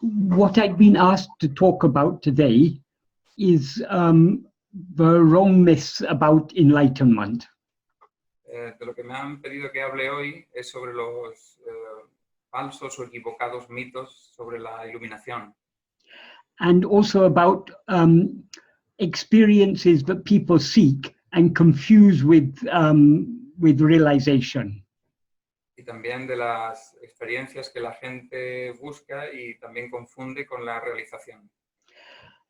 what I've been asked to talk about today is the wrong myths about enlightenment. De lo que me han pedido que hable hoy es sobre los falsos o equivocados mitos sobre la iluminación. And also about experiences that people seek and confuse with realization. Y también de las experiencias que la gente busca y también confunde con la realización.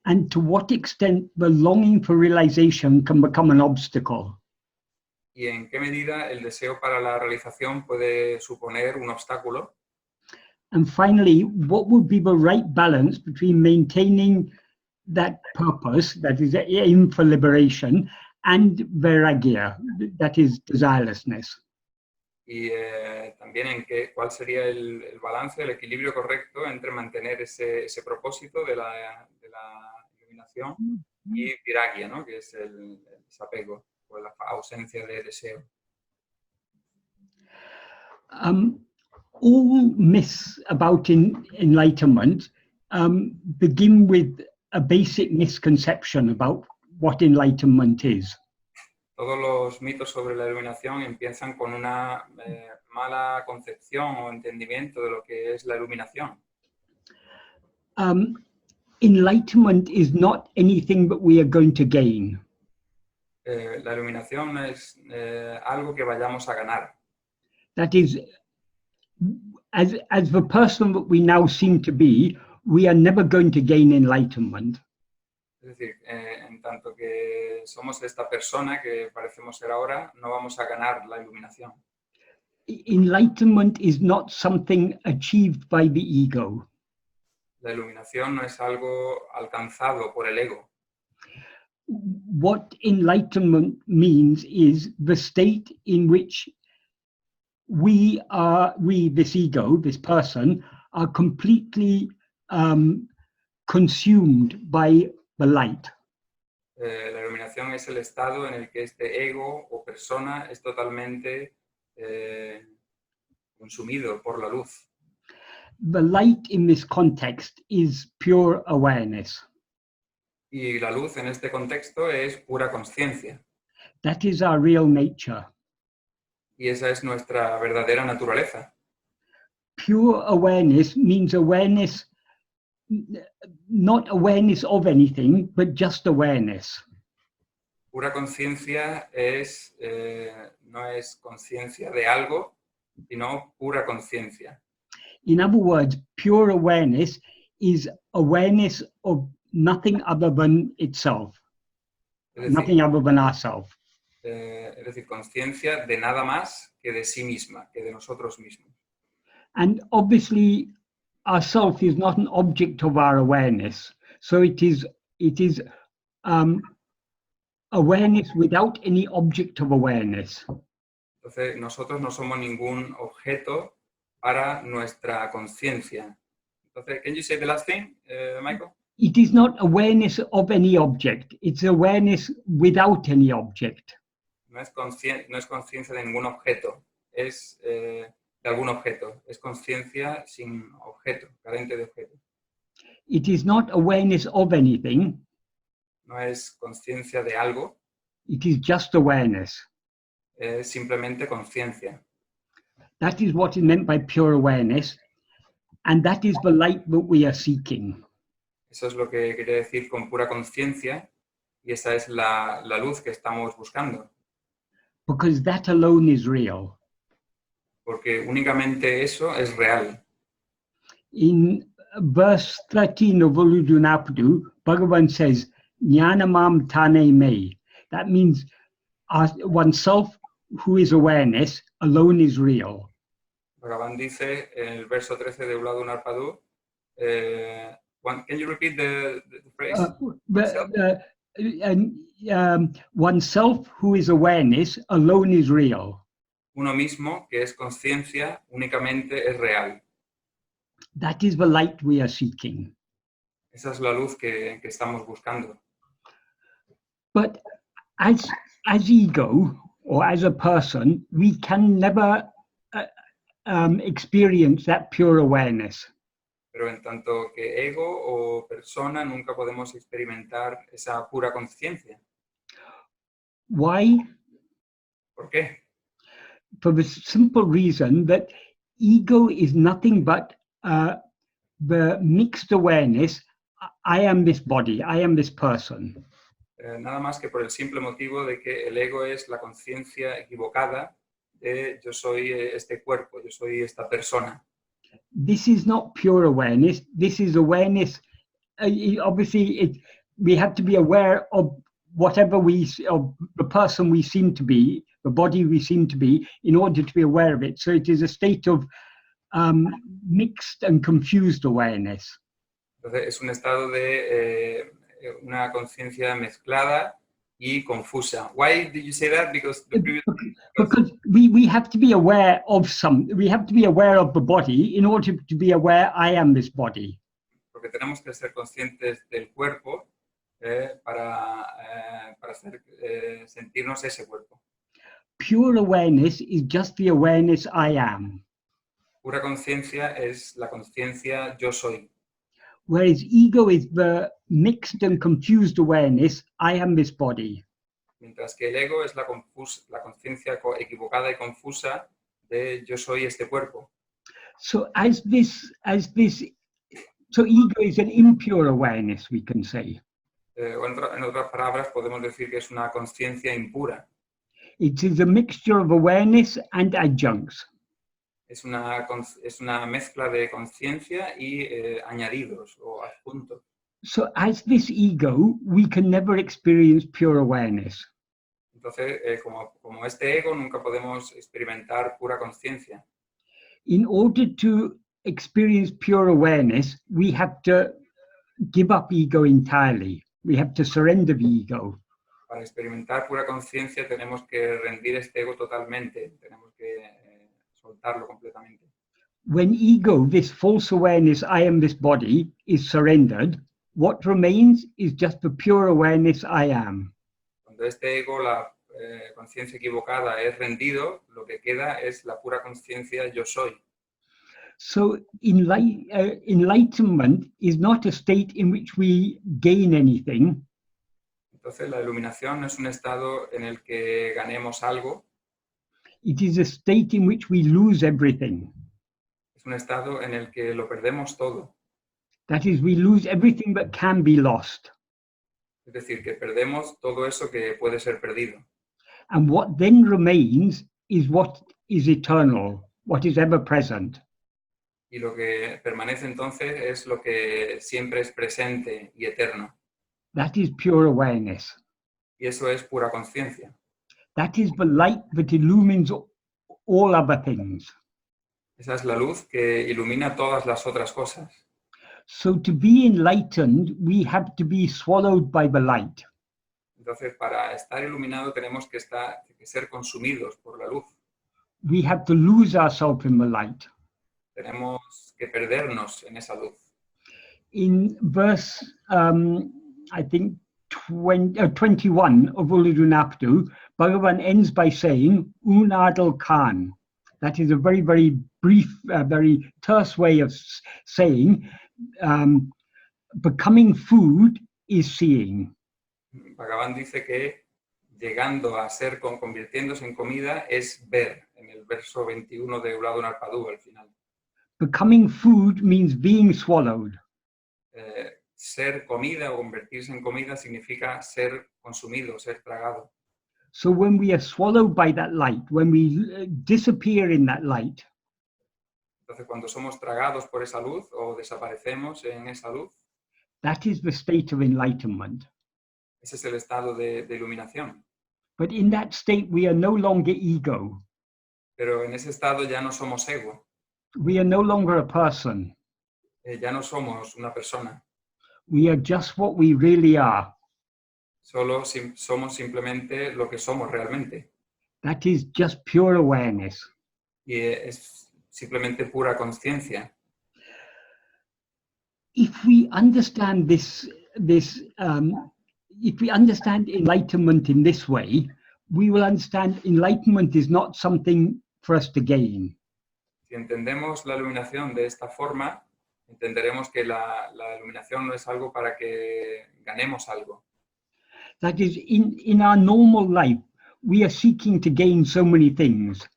And to what extent the longing for realization can become an obstacle. Y en qué medida el deseo para la realización puede suponer un obstáculo. And finally, what would be the right balance between maintaining that purpose, that is the aim for liberation, and vairagya, that is desirelessness. Y también cuál sería el balance, el equilibrio correcto entre mantener ese propósito de la iluminación y vairagya, ¿no? Que es el desapego o la ausencia de deseo. All myths about enlightenment begin with a basic misconception about what enlightenment is. Todos los mitos sobre la iluminación empiezan con una mala concepción o entendimiento de lo que es la iluminación. Enlightenment is not anything that we are going to gain. La iluminación no es algo que vayamos a ganar. That is, as the person that we now seem to be, we are never going to gain enlightenment. Es decir, en tanto que somos esta persona que parecemos ser ahora, no vamos a ganar la iluminación. Enlightenment is not something achieved by the ego. La iluminación no es algo alcanzado por el ego. What enlightenment means is the state in which we, this ego, this person, are completely consumed by the light. La iluminación es el estado en el que este ego o persona es totalmente consumido por la luz. The light in this context is pure awareness. Y la luz en este contexto es pura conciencia. That is our real nature. Y esa es nuestra verdadera naturaleza. Pure awareness means awareness, not awareness of anything, but just awareness. Pura conciencia es, no es conciencia de algo, sino pura conciencia. In other words, pure awareness is awareness of nothing other than itself, nothing other than ourselves. Es decir, conciencia de nada más que de sí misma, que de nosotros mismos. And obviously, ourself is not an object of our awareness. So it is awareness without any object of awareness. Entonces, nosotros no somos ningún objeto para nuestra conciencia. Entonces, can you say the last thing, Michael? It is not awareness of any object. It's awareness without any object. No es conciencia de ningún objeto. Es de algún objeto. Es conciencia sin objeto, carente de objeto. It is not awareness of anything. No es conciencia de algo. It is just awareness. Es simplemente conciencia. That is what is meant by pure awareness. And that is the light that we are seeking. Eso es lo que quiere decir con pura conciencia. Y esa es la luz que estamos buscando. Because that alone is real. Porque únicamente eso es real. In verse 13 of Uludunapadu, Bhagavan says, Jnanamam tane me. That means oneself, who is awareness, alone is real. Bhagavan dice en el verso 13 de Uladunarpadu, can you repeat the phrase? Oneself, who is awareness, alone is real. Uno mismo, que es conciencia, únicamente es real. That is the light we are seeking. Esa es la luz que estamos buscando. But as ego, or as a person, we can never experience that pure awareness. pero en tanto que ego o persona nunca podemos experimentar esa pura conciencia. Why? ¿Por qué? For the simple reason that ego is nothing but the mixed awareness. I am this body, I am this person. Nada más que por el simple motivo de que el ego es la conciencia equivocada de yo soy este cuerpo, yo soy esta persona. This is not pure awareness. This is awareness. Obviously, we have to be aware of whatever of the person we seem to be, the body we seem to be, in order to be aware of it. So it is a state of mixed and confused awareness. Entonces es un estado de una conciencia mezclada y confusa. Why did you say that? Because the previous... Because we have to be aware of we have to be aware of the body in order to be aware I am this body. Porque tenemos que ser conscientes del cuerpo para sentirnos ese cuerpo. Pure awareness is just the awareness I am. Pura conciencia es la conciencia yo soy. Whereas ego is the mixed and confused awareness, I am this body. Mientras que el ego es la conciencia equivocada y confusa de yo soy este cuerpo. So so ego is an impure awareness, we can say. En otras palabras, podemos decir que es una conciencia impura. It is a mixture of awareness and adjuncts. Es una mezcla de conciencia y añadidos o adjuntos. So as this ego, we can never experience pure awareness. Entonces, como este ego, nunca podemos experimentar pura conciencia. In order to experience pure awareness, we have to give up ego entirely. We have to surrender the ego. Para experimentar pura conciencia tenemos que rendir este ego totalmente, tenemos que soltarlo completamente. When ego, this false awareness, I am this body, is surrendered, what remains is just the pure awareness I am. Cuando este ego, la conciencia equivocada, es rendido, lo que queda es la pura conciencia yo soy. So enlightenment is not a state in which we gain anything. Entonces la iluminación no es un estado en el que ganemos algo. It is a state in which we lose everything. Es un estado en el que lo perdemos todo. That is, we lose everything that can be lost. Es decir, que perdemos todo eso que puede ser perdido. And what then remains is what is eternal, what is ever present. Y lo que permanece entonces es lo que siempre es presente y eterno. That is pure awareness. Y eso es pura conciencia. That is the light that illumines all other things. Esa es la luz que ilumina todas las otras cosas. So to be enlightened, we have to be swallowed by the light. Entonces, para estar iluminado tenemos que ser consumidos por la luz. We have to lose ourselves in the light. Tenemos que perdernos en esa luz. In verse, I think, 21 of Uludunaptu, Bhagavan ends by saying, Unadal Khan. That is a very, very brief, very terse way of saying, becoming food is seeing. Bhagavan dice que llegando a ser, convirtiéndose en comida, es ver, en el verso 21 de Uludunapadu al final. Becoming food means being swallowed. Ser comida o convertirse en comida significa ser consumido, ser tragado. So when we are swallowed by that light, when we disappear in that light, entonces cuando somos tragados por esa luz o desaparecemos en esa luz, that is the state of enlightenment. Ese es el estado de iluminación. But in that state, we are no longer ego. Pero en ese estado ya no somos ego. We are no longer a person. Ya no somos una persona. We are just what we really are. Solo somos simplemente lo que somos realmente. That is just pure awareness. Y es simplemente pura conciencia. If we understand if we understand enlightenment in this way, we will understand enlightenment is not something for us to gain. Si entendemos la iluminación de esta forma, entenderemos que la iluminación no es algo para que ganemos algo. That is, in our normal life, we are seeking to gain so many things.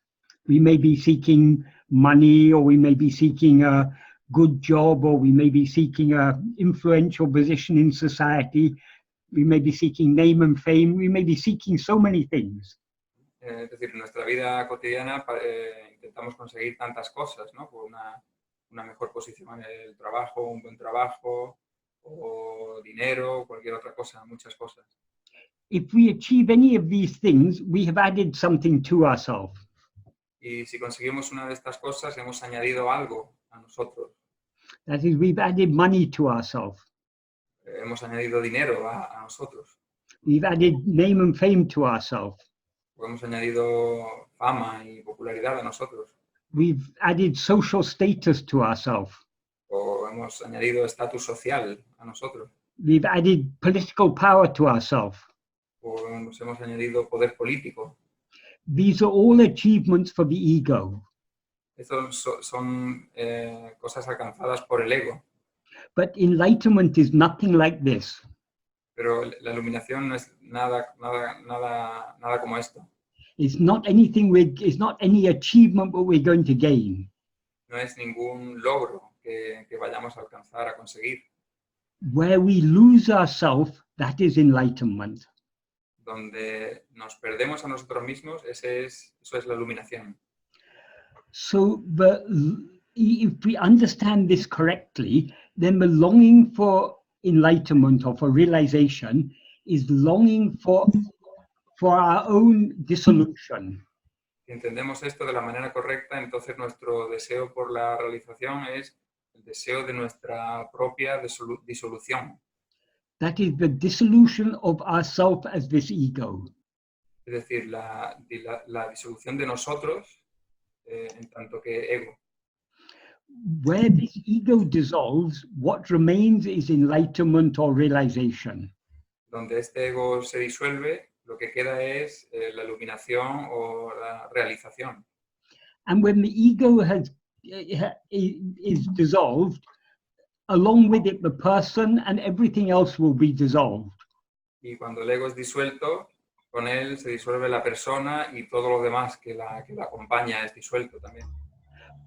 We may be seeking money, or we may be seeking a good job, or we may be seeking a influential position in society. We may be seeking name and fame. We may be seeking so many things. Es decir, en nuestra vida cotidiana intentamos conseguir tantas cosas, ¿no? Por una mejor posición en el trabajo, un buen trabajo, o dinero, cualquier otra cosa, muchas cosas. If we achieve any of these things, we have added something to ourselves. Y si conseguimos una de estas cosas, hemos añadido algo a nosotros. That is, we've added money to ourselves. Hemos añadido dinero a nosotros. We've added name and fame to ourselves. O hemos añadido fama y popularidad a nosotros. We've added social status to ourselves. O hemos añadido estatus social a nosotros. We've added political power to ourselves. O nos hemos añadido poder político. These are all achievements for the ego. Estos son cosas alcanzadas por el ego. But enlightenment is nothing like this. Pero la iluminación no es nada como esto. It's not it's not any achievement that we're going to gain. No es ningún logro que vayamos a alcanzar, a conseguir. Where we lose ourselves, that is enlightenment. Donde nos perdemos a nosotros mismos, eso es la iluminación. So if we understand this correctly, then the longing for enlightenment or for realization is longing for our own dissolution. Si entendemos esto de la manera correcta, entonces nuestro deseo por la realización es el deseo de nuestra propia disolución. That is the dissolution of ourself as this ego. Es decir, la disolución de nosotros en tanto que ego. Where this ego dissolves, what remains is enlightenment or realization. Donde este ego se disuelve, lo que queda es la iluminación o la realización. And when the ego is dissolved, along with it the person and everything else will be dissolved. Y cuando el ego es disuelto, con él se disuelve la persona y todo lo demás que la acompaña es disuelto también.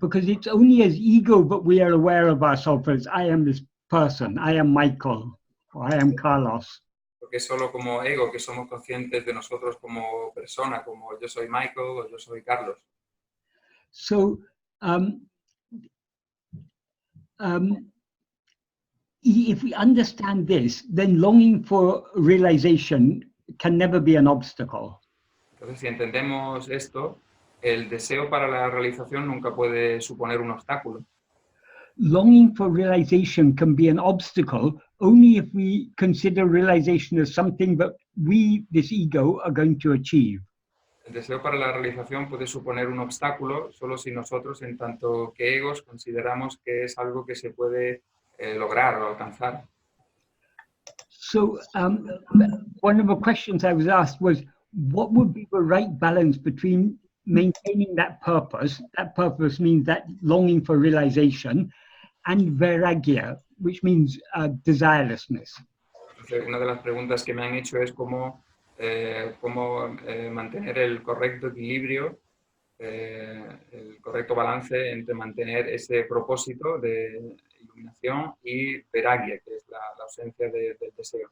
Because it's only as ego that we are aware of ourselves as I am this person, I am Michael, or I am Carlos. Porque es solo como ego que somos conscientes de nosotros como persona, como yo soy Michael o yo soy Carlos. So, if we understand this, then longing for realization can never be an obstacle. Entonces, si entendemos esto, el deseo para la realización nunca puede suponer un obstáculo. Longing for realization can be an obstacle only if we consider realization as something that we, this ego, are going to achieve. El deseo para la realización puede suponer un obstáculo solo si nosotros, en tanto que egos, consideramos que es algo que se puede lograr o alcanzar. So one of the questions I was asked was, what would be the right balance between maintaining that purpose means that longing for realization, and vairagya, which means desirelessness. Entonces, una de las preguntas que me han hecho es cómo mantener el correcto equilibrio, el correcto balance entre mantener ese propósito de iluminación y vairagya, que es la ausencia del deseo.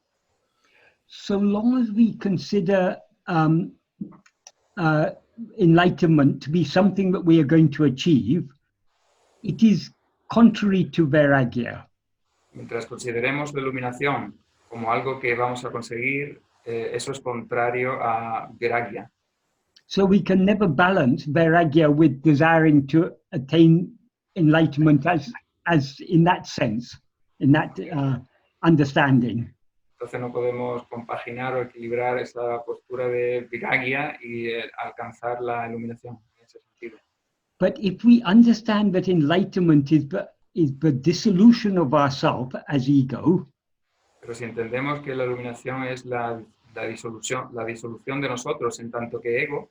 So long as we consider enlightenment to be something that we are going to achieve, it is contrary to vairagya. Mientras consideremos la iluminación como algo que vamos a conseguir, eso es contrario a vairagya. So we can never balance vairagya with desiring to attain enlightenment as in that sense, in that understanding. Entonces no podemos compaginar o equilibrar esa postura de vairagya y alcanzar la iluminación en ese sentido. But if we understand that enlightenment is the dissolution of ourself as ego, pero si entendemos que la iluminación es la disolución de nosotros en tanto que ego,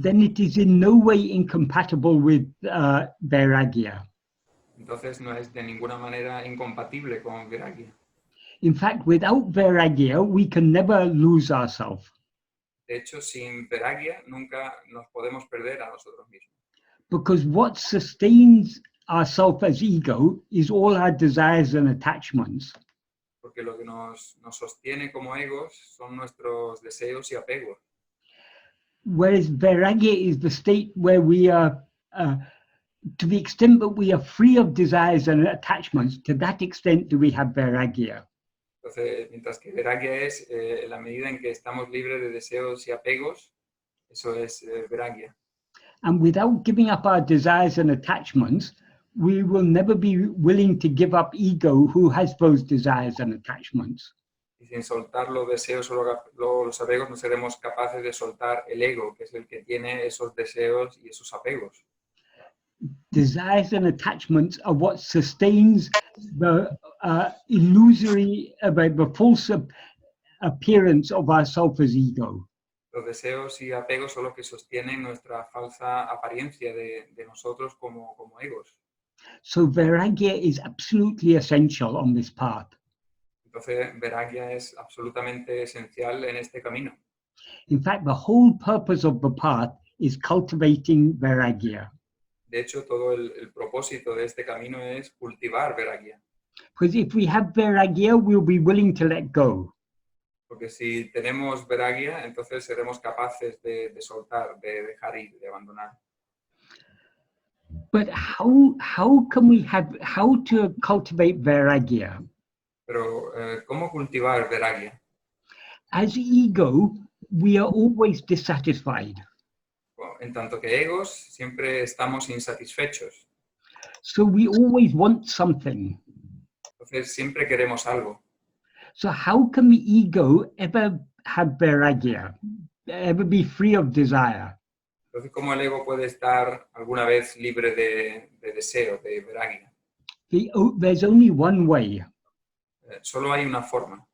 then it is in no way incompatible with vairagya. entonces no es de ninguna manera incompatible con vairagya. In fact, without vairagya, we can never lose ourselves. De hecho, sin vairagya nunca nos podemos perder a nosotros mismos. Because what sustains ourself as ego is all our desires and attachments. Porque lo que nos sostiene como egos son nuestros deseos y apegos. Whereas vairagya is the state where we are, to the extent that we are free of desires and attachments, to that extent do we have vairagya. Entonces, mientras que vairagya es la medida en que estamos libres de deseos y apegos, eso es vairagya. And without giving up our desires and attachments, we will never be willing to give up ego who has those desires and attachments. Y sin soltar los deseos o los apegos no seremos capaces de soltar el ego, que es el que tiene esos deseos y esos apegos. Desires and attachments are what sustains the illusory, the false appearance of ourself as ego. Los deseos y apegos son los que sostienen nuestra falsa apariencia de nosotros como egos. So vairagya is absolutely essential on this path. Entonces, vairagya es absolutamente esencial en este camino. In fact, the whole purpose of the path is cultivating vairagya. De hecho, todo el propósito de este camino es cultivar vairagya. Because if we have vairagya, we'll be willing to let go. Porque si tenemos vairagya, entonces seremos capaces de soltar, de dejar ir, de abandonar. But how can we have, how to cultivate vairagya? Pero, ¿cómo cultivar vairagya? As ego, we are always dissatisfied. Bueno, en tanto que egos, siempre estamos insatisfechos. So we always want something. Entonces, siempre queremos algo. So how can the ego ever have vairagya, ever be free of desire? Entonces, ¿cómo el ego puede estar alguna vez libre de deseo, de vairagya? There's only one way. Solo hay una forma.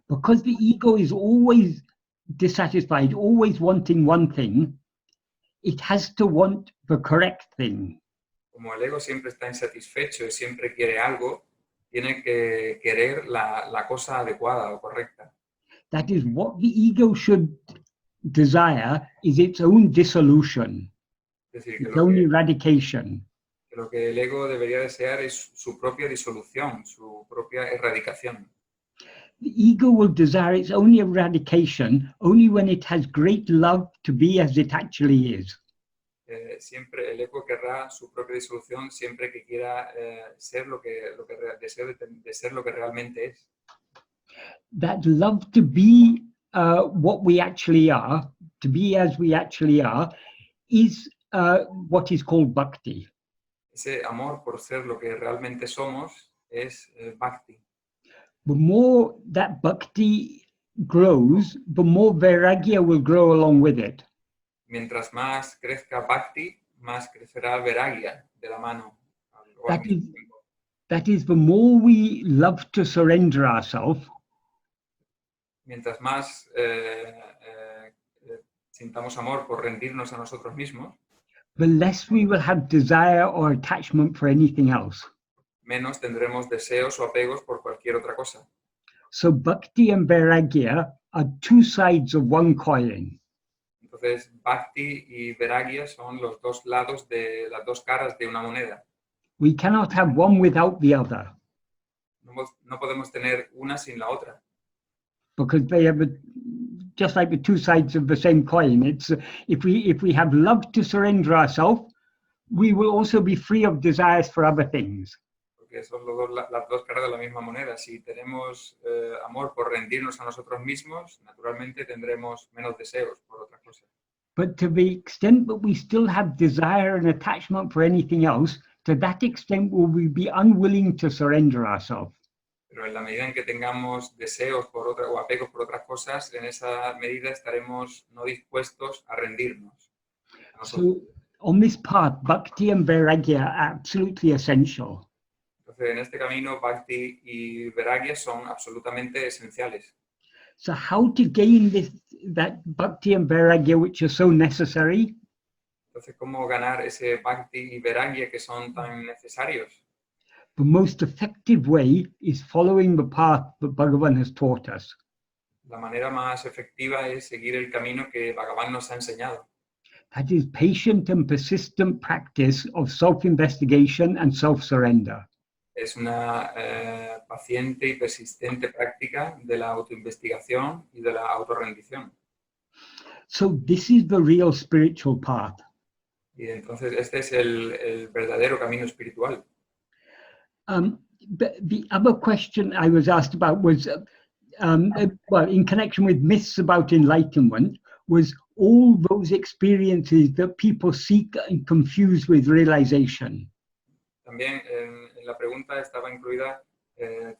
Because the ego is always dissatisfied, always wanting one thing, it has to want the correct thing. Como el ego siempre está insatisfecho y siempre quiere algo, tiene que querer la cosa adecuada o correcta. That is what the ego should desire is its own dissolution, Es decir, its own eradication. que lo que el ego debería desear es su propia disolución, su propia erradicación. The ego will desire its own eradication only when it has great love to be as it actually is. Siempre el ego querrá su propia disolución siempre que quiera ser deseo de ser lo que realmente es. That love to be what we actually are, to be as we actually are, is what is called bhakti. Ese amor por ser lo que realmente somos es bhakti. The more that bhakti grows, the more vairagya will grow along with it. Mientras más crezca bhakti, más crecerá vairagya de la mano. That is, the more we love to surrender ourselves, mientras más sintamos amor por rendirnos a nosotros mismos, the less we will have desire or attachment for anything else. menos tendremos deseos o apegos por cualquier otra cosa. So bhakti and vairagya are two sides of one coin. Entonces, bhakti y vairagya son los dos lados de las dos caras de una moneda. We cannot have one without the other. No podemos tener una sin la otra. Because they have just like the two sides of the same coin. It's if we have love to surrender ourselves, we will also be free of desires for other things. Porque son las dos caras de la misma moneda. Si tenemos amor por rendirnos a nosotros mismos, naturalmente tendremos menos deseos por otra cosa. But to the extent that we still have desire and attachment for anything else, to that extent will we be unwilling to surrender ourselves. Pero en la medida en que tengamos deseos por otra o apegos por otras cosas, en esa medida estaremos no dispuestos a rendirnos. So on this path, bhakti and vairagya are absolutely essential. Entonces, en este camino, bhakti y vairagya son absolutamente esenciales. So how to gain that bhakti and vairagya which are so necessary? Entonces, ¿cómo ganar ese bhakti y vairagya que son tan necesarios? The most effective way is following the path that Bhagavan has taught us. La manera más efectiva es seguir el camino que Bhagavan nos ha enseñado. That is patient and persistent practice of self-investigation and self-surrender. Es una paciente y persistente práctica de la autoinvestigación y de la autorrendición. So this is the real spiritual path. Y entonces este es el verdadero camino espiritual. The other question I was asked about was, well, in connection with myths about enlightenment, was all those experiences that people seek and confuse with realization. También en la pregunta estaba incluida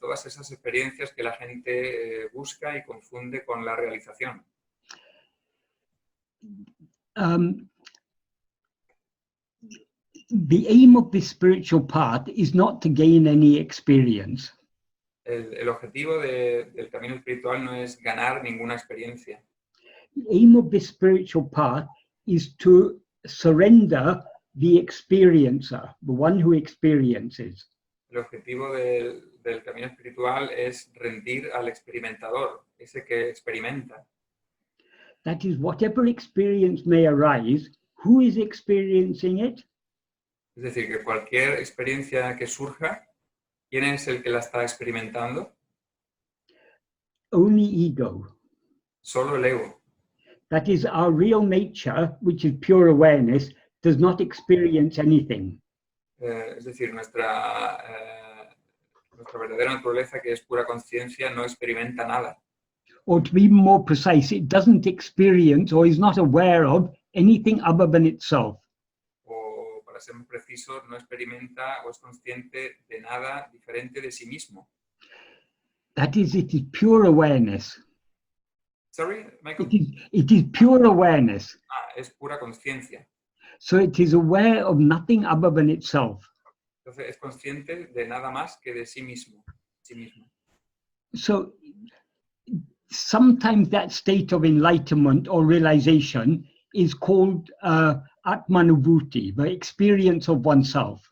todas esas experiencias que la gente busca y confunde con la realización. The aim of this spiritual path is not to gain any experience. El objetivo del camino espiritual no es ganar ninguna experiencia. The aim of this spiritual path is to surrender the experiencer, the one who experiences. El objetivo del camino espiritual es rendir al experimentador, ese que experimenta. That is, whatever experience may arise, who is experiencing it? Es decir, que cualquier experiencia que surja, ¿quién es el que la está experimentando? Only ego. Solo el ego. That is, our real nature, which is pure awareness, does not experience anything. Es decir, nuestra verdadera naturaleza, que es pura conciencia, no experimenta nada. Or to be more precise, it doesn't experience or is not aware of anything other than itself. O, para ser más preciso, no experimenta o es consciente de nada diferente de sí mismo. That is, it is pure awareness. Sorry, Michael? It is pure awareness. Es pura conciencia. So it is aware of nothing other than itself. Entonces es consciente de nada más que de sí mismo. So sometimes that state of enlightenment or realization is called Atma-vichara, the experience of oneself.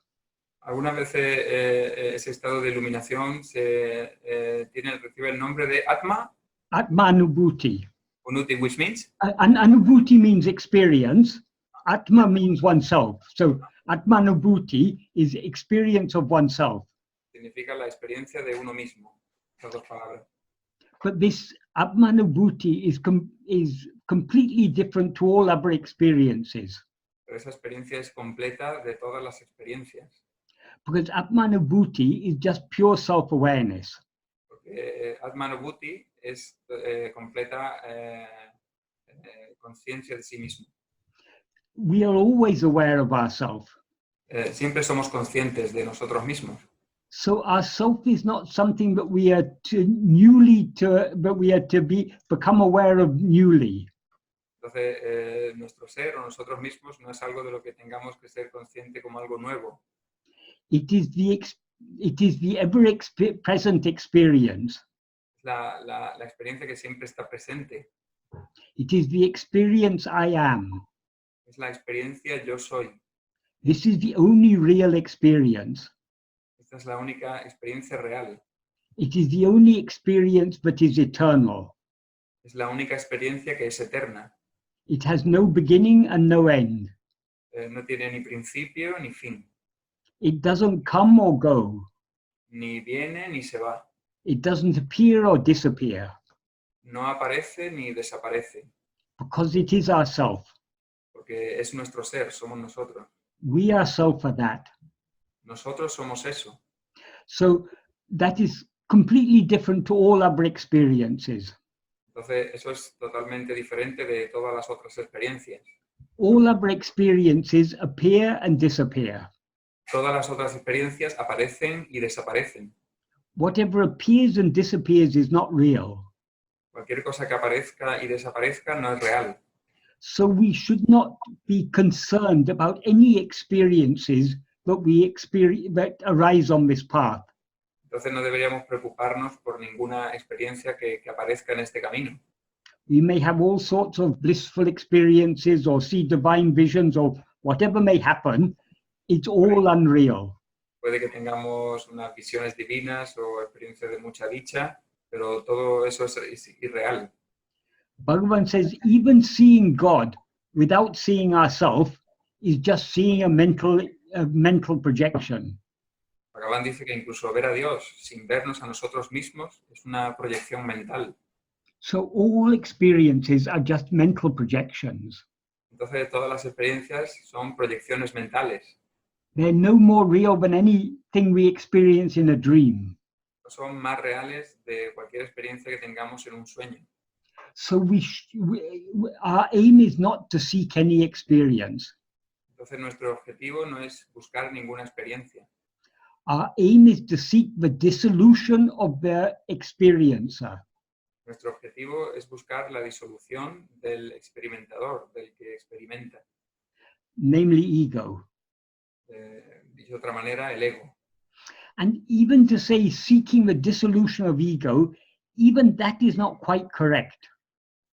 Algunas veces ese estado de iluminación recibe el nombre de Atma-vichara. Unuti, which means? Anubhuti means experience. Atma means oneself. So Atma-vichara is experience of oneself. Significa la experiencia de uno mismo. Esas dos palabras. But this Atma-vichara is completely different to all other experiences. Pero esa experiencia es completa de todas las experiencias. Because Atma-vichara is just pure self-awareness. Porque Atma-vichara es completa conciencia de sí mismo. We are always aware of ourselves. Siempre somos conscientes de nosotros mismos. So our self is not something that we are become aware of newly. Entonces, nuestro ser o nosotros mismos no es algo de lo que tengamos que ser consciente como algo nuevo. It is the ever-present experience. La experiencia que siempre está presente. It is the experience I am. Es la experiencia yo soy. This is the only real experience. Esta es la única experiencia real. It is the only experience that is eternal. Es la única experiencia que es eterna. It has no beginning and no end. No tiene ni principio ni fin. It doesn't come or go. Ni viene ni se va. It doesn't appear or disappear. No aparece ni desaparece. Because it is ourself. Porque es nuestro ser, somos nosotros. We ourselves are that. Nosotros somos eso. So that is completely different to all other experiences. Entonces, eso es totalmente diferente de todas las otras experiencias. All other experiences appear and disappear. Todas las otras experiencias aparecen y desaparecen. Whatever appears and disappears is not real. Cualquier cosa que aparezca y desaparezca no es real. So we should not be concerned about any experiences that arise on this path. Entonces no deberíamos preocuparnos por ninguna experiencia que aparezca en este camino. We may have all sorts of blissful experiences or see divine visions or whatever may happen. It's all unreal. puede que tengamos unas visiones divinas o experiencias de mucha dicha, pero todo eso es irreal. Bhagavan says even seeing God without seeing ourselves is just seeing a mental projection. Bhagavan dice que incluso ver a Dios sin vernos a nosotros mismos es una proyección mental. So all experiences are just mental projections. Entonces todas las experiencias son proyecciones mentales. They're no more real than anything we experience in a dream. No son más reales de cualquier experiencia que tengamos en un sueño. So our aim is not to seek any experience. Entonces nuestro objetivo no es buscar ninguna experiencia. Our aim is to seek the dissolution of the experiencer. Nuestro objetivo es buscar la disolución del experimentador, del que experimenta. Namely ego. Dicho de otra manera, el ego. And even to say seeking the dissolution of ego, even that is not quite correct.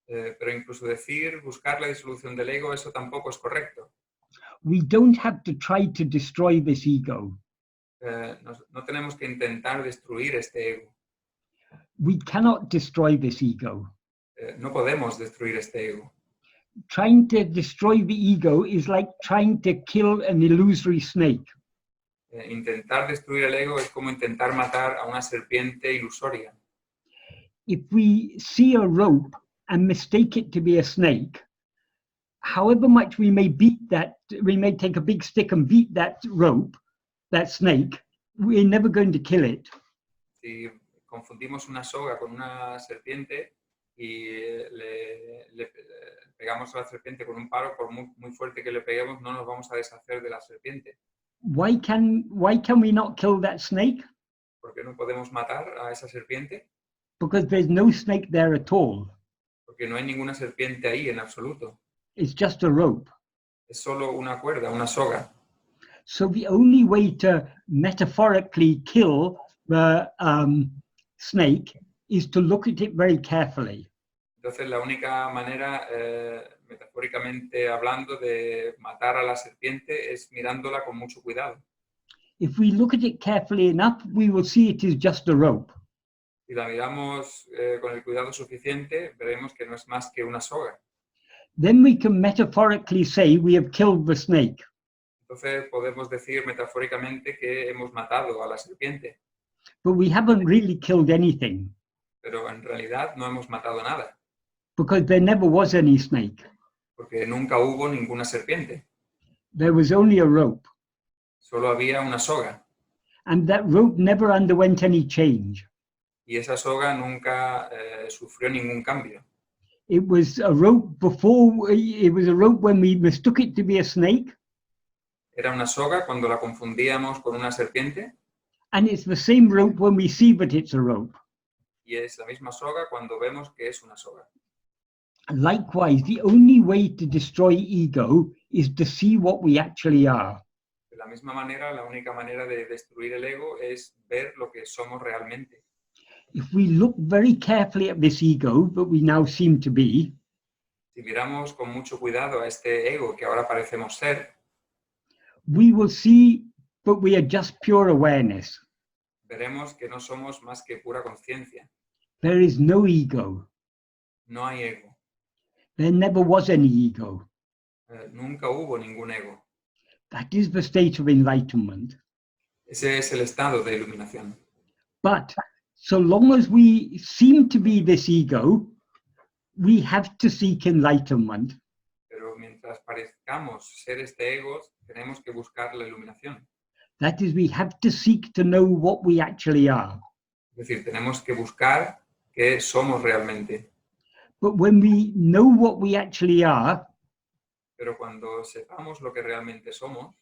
Pero incluso decir buscar la disolución del ego, eso tampoco es correcto. We don't have to try to destroy this ego. No tenemos que intentar destruir este ego. We cannot destroy this ego. No podemos destruir este ego. Trying to destroy the ego is like trying to kill an illusory snake. Intentar destruir el ego es como intentar matar a una serpiente ilusoria. If we see a rope and mistake it to be a snake, however much we may take a big stick and beat that rope, that snake, we're never going to kill it. Si confundimos una soga con una serpiente y le pegamos a la serpiente con un palo, por muy fuerte que le peguemos, no nos vamos a deshacer de la serpiente. Why can we not kill that snake? ¿Por qué no podemos matar a esa serpiente? Because there's no snake there at all. Porque no hay ninguna serpiente ahí en absoluto. It's just a rope. Es solo una cuerda, una soga. So the only way to metaphorically kill the snake is to look at it very carefully. Entonces la única manera, metafóricamente hablando, de matar a la serpiente es mirándola con mucho cuidado. If we look at it carefully enough, we will see it is just a rope. Si la miramos con el cuidado suficiente, veremos que no es más que una soga. Then we can metaphorically say we have killed the snake. Entonces podemos decir metafóricamente que hemos matado a la serpiente, But we haven't really killed anything pero en realidad no hemos matado nada, because there never was any snake. porque nunca hubo ninguna serpiente, There was only a rope. solo había una soga, And that rope never underwent any change. y esa soga nunca sufrió ningún cambio. It was a rope when we mistook it to be a snake. Era una soga cuando la confundíamos con una serpiente, And it's the same rope when we see that it's a rope. y es la misma soga cuando vemos que es una soga. Likewise, the only way to destroy ego is to see what we actually are. De la misma manera, la única manera de destruir el ego es ver lo que somos realmente. If we look very carefully at this ego that we now seem to be, Si miramos con mucho cuidado a este ego que ahora parecemos ser, we will see that we are just pure awareness. veremos que no somos más que pura conciencia. There is no ego. No hay ego. There never was any ego. Nunca hubo ningún ego. That is the state of enlightenment. Ese es el estado de iluminación. But so long as we seem to be this ego, we have to seek enlightenment. Pero mientras parezcamos ser este ego, tenemos que buscar la iluminación. That is, we have to seek to know what we actually are. Es decir, tenemos que buscar qué somos realmente. But when we know what we actually are, Pero cuando sepamos lo que realmente somos,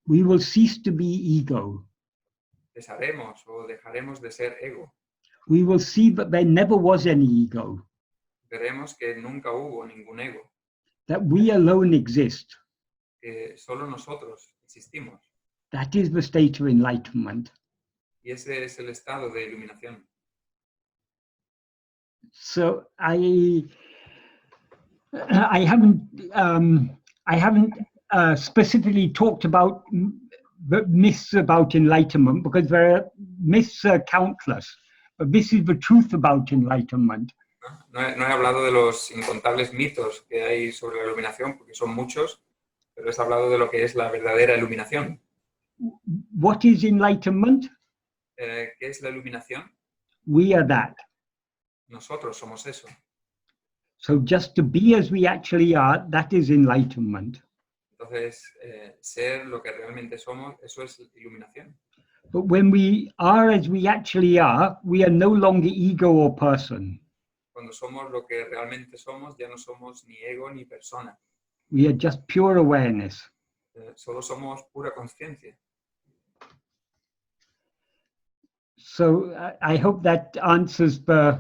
we will cease to be ego. cesaremos o dejaremos de ser ego. We will see that there never was any ego, Veremos que nunca hubo ningún ego, that we alone exist. que solo nosotros existimos. That is the state of enlightenment. Y ese es el estado de iluminación. So I haven't specifically talked about myths about enlightenment, because there are myths are countless, but this is the truth about enlightenment. No he hablado de los incontables mitos que hay sobre la iluminación, porque son muchos, pero he hablado de lo que es la verdadera iluminación. What is enlightenment? ¿Qué es la iluminación? We are that. Nosotros somos eso. So just to be as we actually are, that is enlightenment. Entonces, ser lo que realmente somos, eso es iluminación. But when we are as we actually are, we are no longer ego or person. Cuando somos lo que realmente somos, ya no somos ni ego ni persona. We are just pure awareness. Solo somos pura conciencia. So I hope that answers the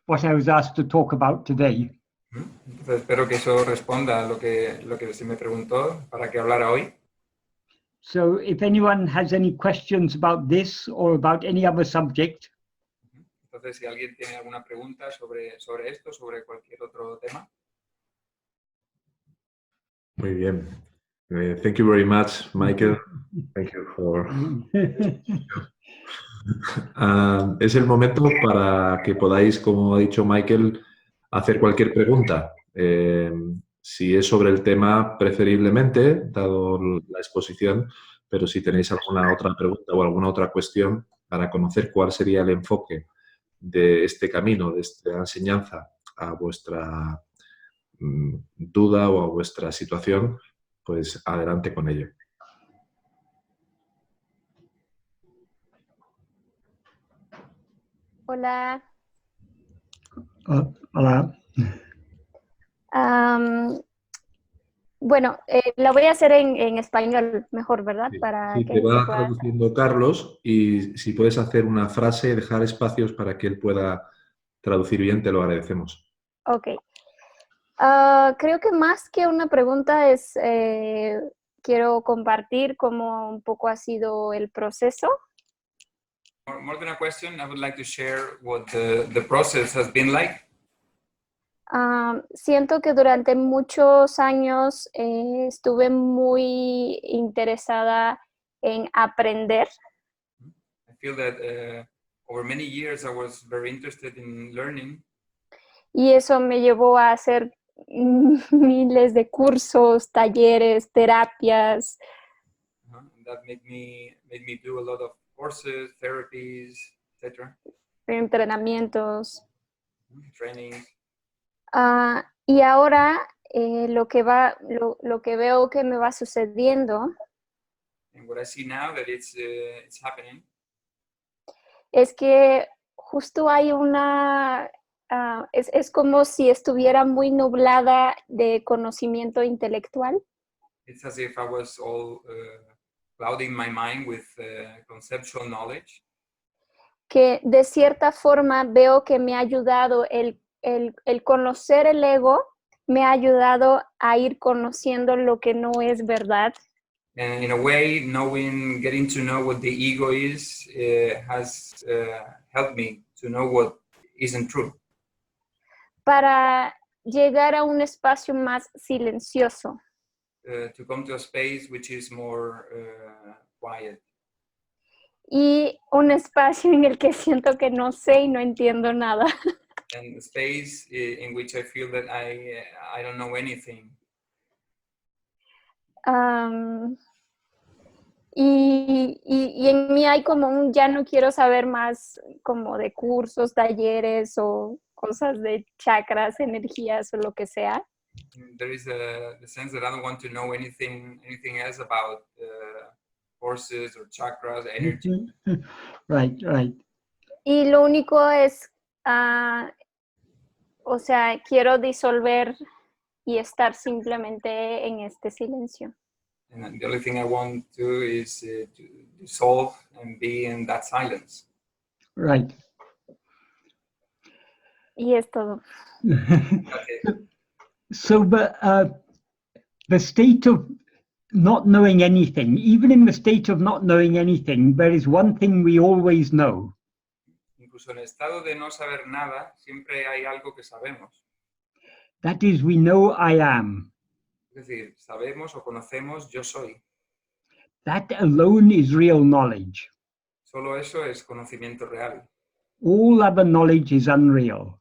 what I was asked to talk about today. Entonces espero que eso responda a lo que se me preguntó para que hablara hoy. So if anyone has any questions about this or about any other subject, entonces si alguien tiene alguna pregunta sobre esto, sobre cualquier otro tema. Muy bien. Thank you very much, Michael. Thank you for... es el momento para que podáis, como ha dicho Michael, hacer cualquier pregunta. Si es sobre el tema, preferiblemente, dado la exposición, pero si tenéis alguna otra pregunta o alguna otra cuestión para conocer cuál sería el enfoque de este camino, de esta enseñanza a vuestra duda o a vuestra situación, pues adelante con ello. Hola. Hola. Bueno, la voy a hacer en español mejor, ¿verdad? Sí, Para sí, que te va se pueda... traduciendo Carlos, y si puedes hacer una frase, dejar espacios para que él pueda traducir bien, te lo agradecemos. Ok. Creo que más que una pregunta es, quiero compartir cómo un poco ha sido el proceso. More than a question, I would like to share what the process has been like. Siento que durante muchos años estuve muy interesada en aprender. I feel that over many years I was very interested in learning. Y eso me llevó a hacer miles de cursos, talleres, terapias. That made me do a lot of courses, therapies, etc. Entrenamientos. Trainings. Y ahora lo que veo que me va sucediendo And what I see now that it's happening es que justo hay es como si estuviera muy nublada de conocimiento intelectual. It's as if I was all clouding my mind with conceptual knowledge. Que de cierta forma veo que me ha ayudado el conocer el ego, me ha ayudado a ir conociendo lo que no es verdad. And in a way, getting to know what the ego is has helped me to know what isn't true. Para llegar a un espacio más silencioso. To come to a space which is more quiet. Y un espacio en el que siento que no sé y no entiendo nada. And a space in which I feel that I don't know anything. Y en mí hay como ya no quiero saber más como de cursos, talleres o cosas de chakras, energías o lo que sea. There is the sense that I don't want to know anything else about forces or chakras, energy. Right. Y lo único es, o sea, quiero disolver y estar simplemente en este silencio. And the only thing I want to do is to dissolve and be in that silence. Right. Y es todo. Okay. So the state of not knowing anything, even in the state of not knowing anything, there is one thing we always know. Incluso en el estado de no saber nada, siempre hay algo que sabemos. That is, we know I am. Es decir, sabemos o conocemos yo soy. That alone is real knowledge. Solo eso es conocimiento real. All other knowledge is unreal.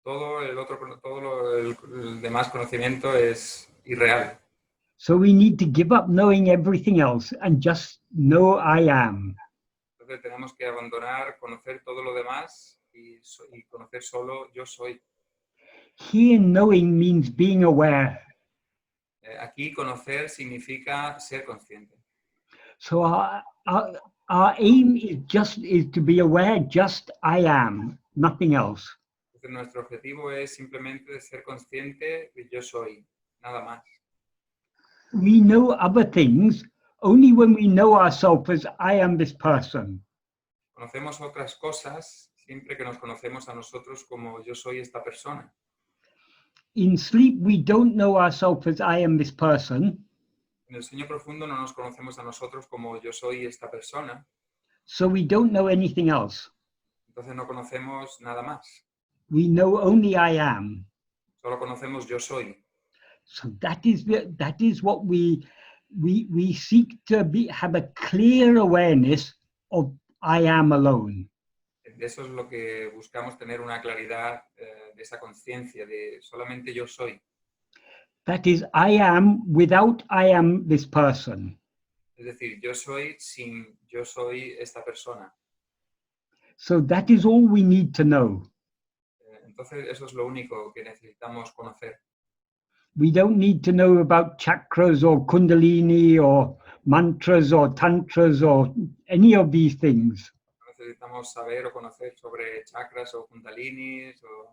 Todo el demás conocimiento es irreal. So we need to give up knowing everything else and just know I am. Entonces tenemos que abandonar, conocer todo lo demás y conocer solo yo soy. Here, knowing means being aware. Aquí conocer significa ser consciente. So our aim is to be aware, just I am, nothing else. Entonces nuestro objetivo es simplemente ser consciente de yo soy, nada más. We know other things only when we know ourselves as I am this person. Conocemos otras cosas siempre que nos conocemos a nosotros como yo soy esta persona. In sleep, we don't know ourselves as I am this person. En el sueño profundo no nos conocemos a nosotros como yo soy esta persona, So we don't know anything else. entonces no conocemos nada más. We know only I am. Solo conocemos yo soy. So that is what we seek to have a clear awareness of I am alone. De eso es lo que buscamos, tener una claridad de esa conciencia de solamente yo soy. That is, I am without I am this person. Es decir, yo soy sin yo soy esta persona. So that is all we need to know. Entonces eso es lo único que necesitamos conocer. We don't need to know about chakras or kundalini or mantras or tantras or any of these things. No necesitamos saber o conocer sobre chakras o kundalinis o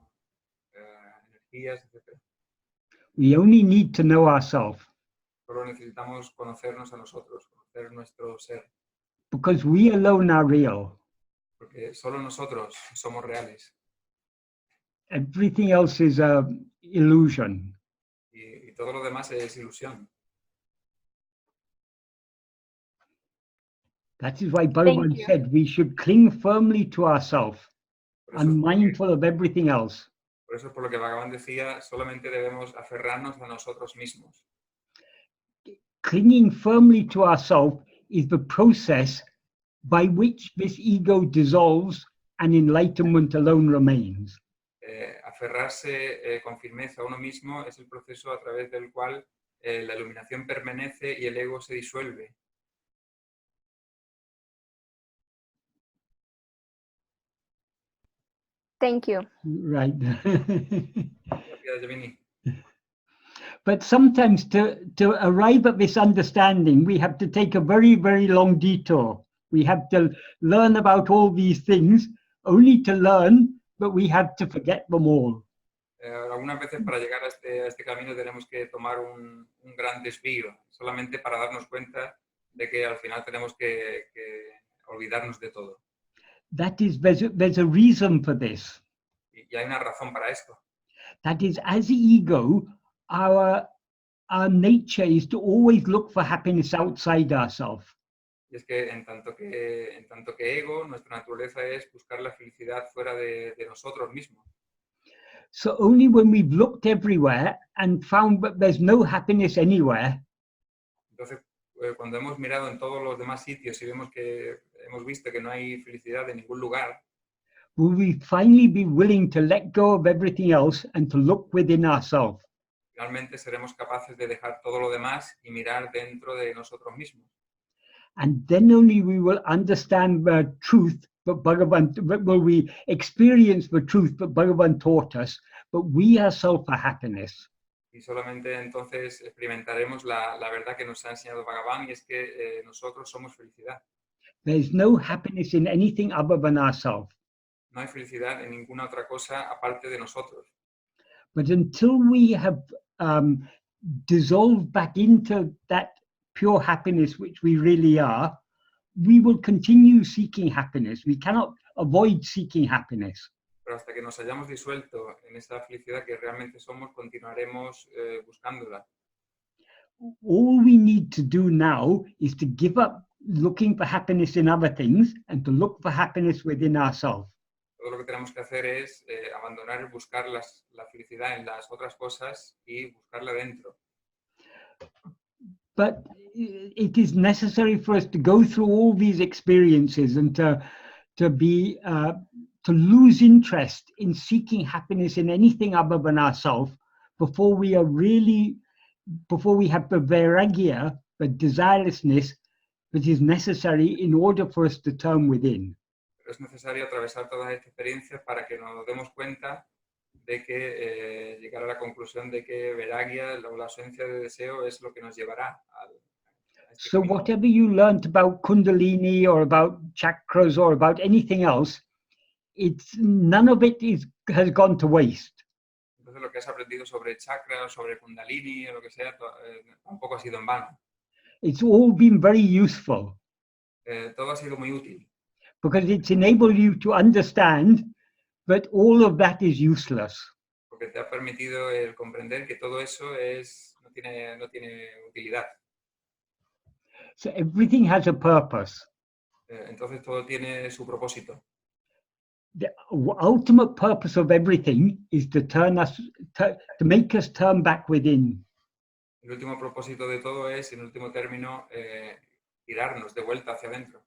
energías, etc. We only need to know ourselves, Solo necesitamos conocernos a nosotros, conocer nuestro ser, because we alone are real. porque solo nosotros somos reales Everything else is a illusion. y todo lo demás es ilusión. That is why Bhagavan said we should cling firmly to ourselves, Por eso, unmindful of everything else. por eso es por lo que Bhagavan decía, solamente debemos aferrarnos a nosotros mismos. Clinging firmly to ourselves is the process by which this ego dissolves and enlightenment alone remains. Aferrarse con firmeza a uno mismo es el proceso a través del cual la iluminación permanece y el ego se disuelve. Thank you. Right. Gracias, Yamini. But sometimes to arrive at this understanding, we have to take a very, very long detour. We have to learn about all these things, only to learn, but we have to forget them all. Algunas veces para llegar a este camino tenemos que tomar un gran desvío, solamente para darnos cuenta de que al final tenemos que olvidarnos de todo. That is, there's a reason for this. Y hay una razón para esto. That is, as ego, our nature is to always look for happiness outside ourselves. Y es que en tanto que ego, nuestra naturaleza es buscar la felicidad fuera de nosotros mismos. So only when we've looked everywhere and found that there's no happiness anywhere, Entonces, cuando hemos mirado en todos los demás sitios y hemos visto que no hay felicidad en ningún lugar, will we finally be willing to let go of everything else and to look within ourselves? finalmente seremos capaces de dejar todo lo demás y mirar dentro de nosotros mismos. And then only we will understand the truth, but will we experience the truth that Bhagavan taught us, but we ourselves are happiness. Y solamente entonces experimentaremos la verdad que nos ha enseñado Bhagavan, y es que nosotros somos felicidad. There's no happiness in anything other than ourselves. No hay felicidad en ninguna otra cosa aparte de nosotros. But until we have dissolved back into that pure happiness which we really are, we will continue seeking happiness. We cannot avoid seeking happiness. Pero hasta que nos hayamos disuelto en esa felicidad que realmente somos, continuaremos buscándola. All we need to do now is to give up looking for happiness in other things and to look for happiness within ourselves. Todo lo que tenemos que hacer es abandonar el buscar la felicidad en las otras cosas y buscarla dentro. But it is necessary for us to go through all these experiences and to be to lose interest in seeking happiness in anything other than ourselves before we have the vairagya, the desirelessness that is necessary in order for us to turn within. Pero es necesario atravesar todas estas experiencias para que nos demos cuenta de que llegar a la conclusión de que vairagya, la ausencia de deseo, es lo que nos llevará a este So camino. whatever you learned about Kundalini or about chakras or about anything else, none of it has gone to waste. Entonces lo que has aprendido sobre chakra o sobre kundalini o lo que sea, tampoco ha sido en vano. It's all been very useful Todo ha sido muy útil, because it's enabled you to understand that all of that is useless. porque te ha permitido el comprender que todo eso no tiene utilidad. So everything has a purpose. Entonces todo tiene su propósito. The ultimate purpose of everything is to make us turn back within. El último propósito de todo es, en último término, tirarnos de vuelta hacia adentro.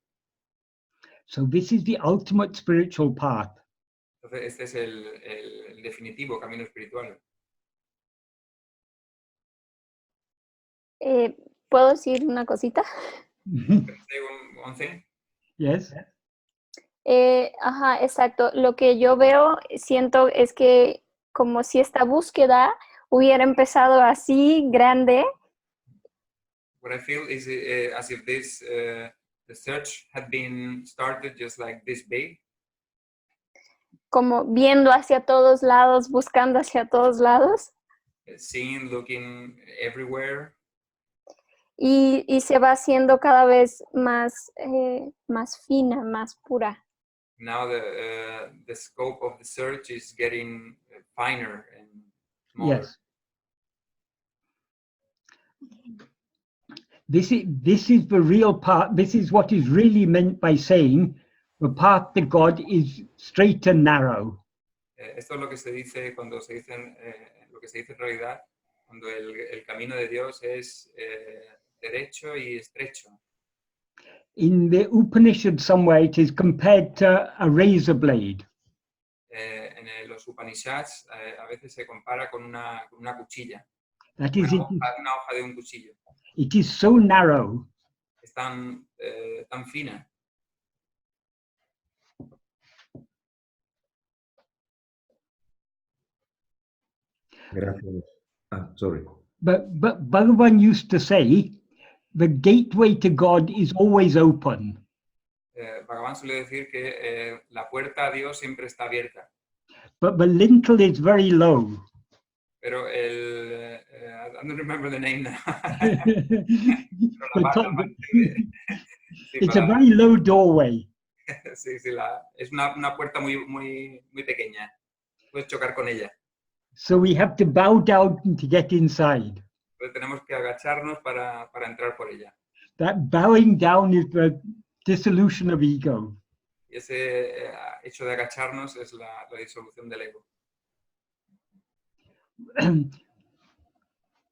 So this is the ultimate spiritual path. Entonces este es el definitivo camino espiritual. ¿Puedo decir una cosita? Can I say one thing? Yes. Ajá, exacto. Lo que yo veo, siento es que como si esta búsqueda hubiera empezado así, grande, What I feel is as if the search had been started just like this big, como viendo hacia todos lados, buscando hacia todos lados, seeing, looking everywhere, y se va haciendo cada vez más, más fina, más pura. now the scope of the search is getting finer and smaller. Yes. This is the real path. This is what is really meant by saying the path to God is straight and narrow. Esto es lo que se dice cuando se dice, lo que se dice en realidad, cuando el camino de Dios es derecho y estrecho. In the Upanishad somewhere it is compared to a razor blade. En los Upanishads a veces se compara con una cuchilla, That is it. una hoja de un cuchillo. It is so narrow. Es tan fina. Gracias. Sorry. But Bhagavan used to say, the gateway to God is always open. Bhagavan suele decir que la puerta a Dios siempre está abierta, But the lintel is very low. pero I don't remember the name now. It's a very low doorway. Sí, es una puerta muy pequeña. Puedes chocar con ella. So we have to bow down to get inside. Entonces tenemos que agacharnos para entrar por ella. That bowing down is the dissolution of ego. Y ese hecho de agacharnos es la disolución del ego.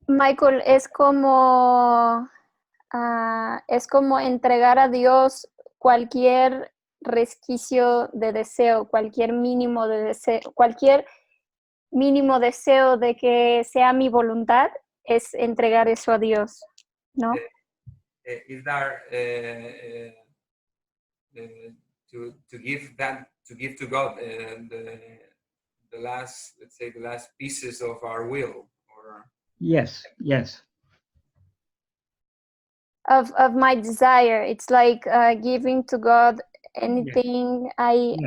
Michael, es como entregar a Dios cualquier resquicio de deseo, cualquier mínimo deseo de que sea mi voluntad, es entregar eso a Dios, ¿no? Is there to give to God the last, let's say, the last pieces of our will, or Yes. Of my desire. It's like giving to God anything I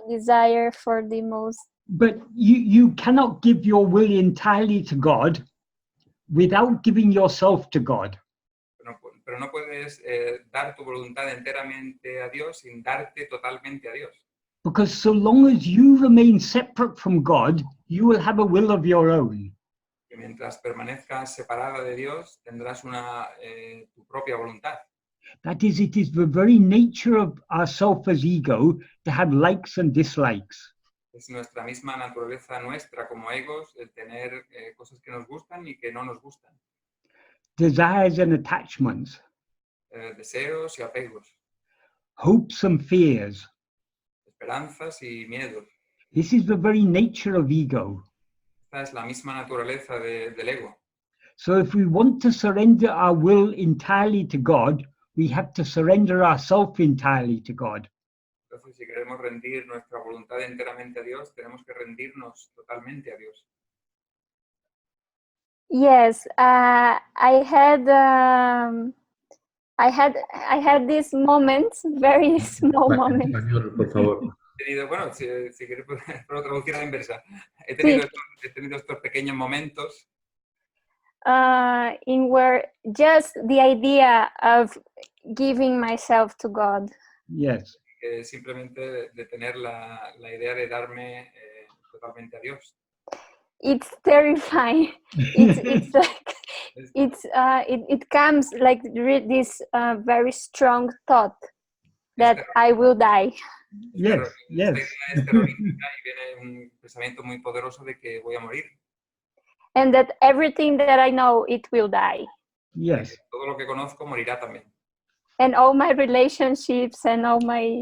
desire for the most. But you cannot give your will entirely to God without giving yourself to God. Pero no puedes dar tu voluntad enteramente a Dios sin darte totalmente a Dios. Because so long as you remain separate from God, you will have a will of your own. Que mientras permanezcas separada de Dios, tendrás tu propia voluntad. That is, it is the very nature of ourself as ego to have likes and dislikes. Es nuestra misma naturaleza nuestra como egos el tener cosas que nos gustan y que no nos gustan. desires and attachments, deseos y apegos, hopes and fears. esperanzas y miedos. This is the very nature of ego. Esta es la misma naturaleza del ego. So if we want to surrender our will entirely to God, we have to surrender ourselves entirely to God. Entonces, si queremos rendir nuestra voluntad enteramente a Dios, tenemos que rendirnos totalmente a Dios. Yes, I had these moments, very small En moments. español, por favor. He tenido, bueno, si quieres puedo traducir a la inversa. He Sí. tenido estos pequeños momentos In where just the idea of giving myself to God. Yes. Simplemente de tener la idea de darme totalmente a Dios. It's terrifying. It's like it comes like this very strong thought that I will die. Yes, yes. Esta idea es terrorífica y viene un pensamiento muy poderoso de que voy a morir. And that everything that I know, it will die. Yes. Todo lo que conozco morirá también. And all my relationships and all my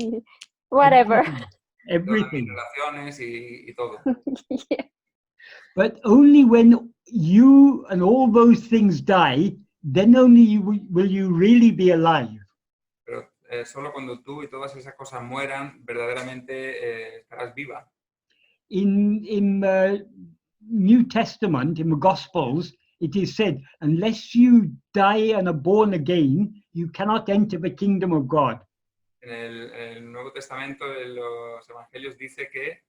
whatever. Todas mis Everything. relaciones y todo. Yeah. But only when you and all those things die, then only will you really be alive. Pero solo cuando tú y todas esas cosas mueran, verdaderamente estarás viva. In New Testament, in the Gospels, it is said, unless you die and are born again, you cannot enter the kingdom of God. En el Nuevo Testamento, en los Evangelios, dice que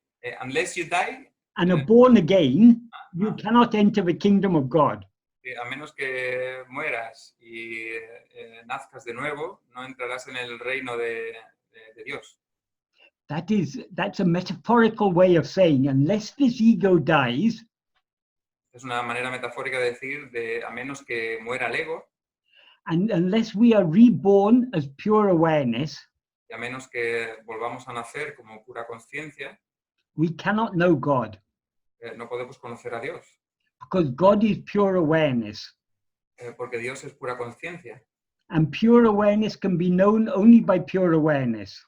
unless you die, And are born again, you cannot enter the kingdom of God. a menos que mueras y nazcas de nuevo, no entrarás en el reino de Dios. That's a metaphorical way of saying, unless this ego dies, Es una manera metafórica de decir de a menos que muera el ego and unless we are reborn as pure awareness, y a menos que volvamos a nacer como pura conciencia, we cannot know God, no podemos conocer a Dios, because God is pure awareness. porque Dios es pura conciencia And pure awareness can be known only by pure awareness.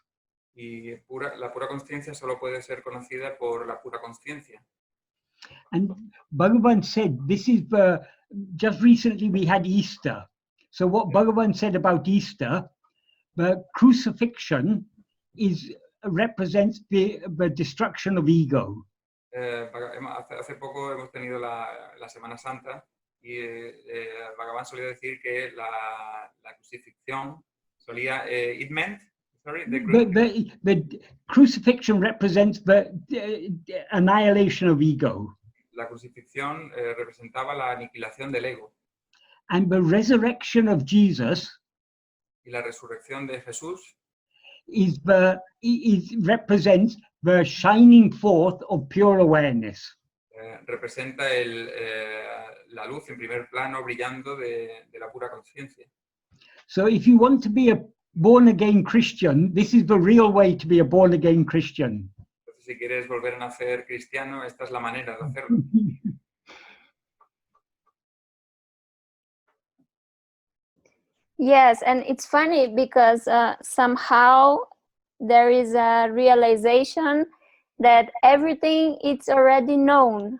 y la pura conciencia solo puede ser conocida por la pura conciencia. And Bhagavan said, just recently we had Easter. So what Bhagavan said about Easter, the crucifixion represents the destruction of ego. Hace poco hemos tenido la Semana Santa y Bhagavan solía decir que la crucifixión solía, it meant, sorry, The crucifixion represents the annihilation of ego. la crucifixión representaba la aniquilación del ego And the resurrection of Jesus y la resurrección de Jesús represents the shining forth of pure awareness. representa la luz en primer plano brillando de la pura conciencia. So if you want to be a born-again Christian, this is the real way to be a born-again Christian. Entonces, si quieres volver a nacer cristiano, esta es la manera de hacerlo. Yes, and it's funny because somehow there is a realization that everything is already known.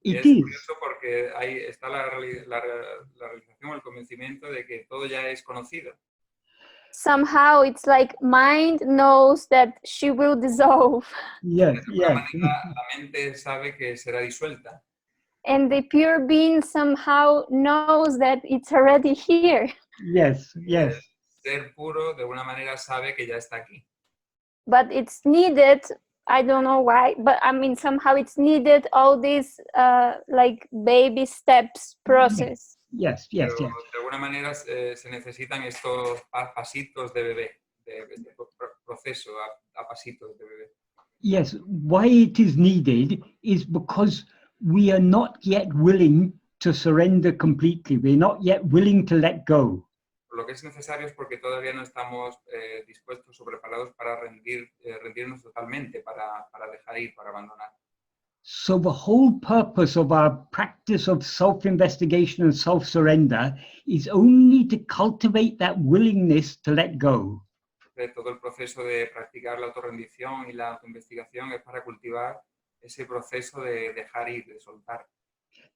Y It es is. curioso porque ahí está la realización, el convencimiento de que todo ya es conocido. Somehow it's like mind knows that she will dissolve. Yes, De yes. alguna manera, la mente sabe que será disuelta. And the pure being somehow knows that it's already here. Yes, yes. El ser puro, de alguna manera, sabe que ya está aquí. But it's needed, I don't know why, but I mean, somehow it's needed all this like baby steps process. Yes, yes, Pero yes. de alguna manera se necesitan estos pasitos de bebé, de este proceso a pasitos de bebé. Yes, why it is needed is because we are not yet willing to surrender completely. We're not yet willing to let go. Lo que es necesario es porque todavía no estamos dispuestos o preparados para rendirnos totalmente, para dejar ir, para abandonar. So the whole purpose of our practice of self-investigation and self-surrender is only to cultivate that willingness to let go. Todo el proceso de practicar la autorrendición y la autoinvestigación es para cultivar ese proceso de dejar ir, de soltar.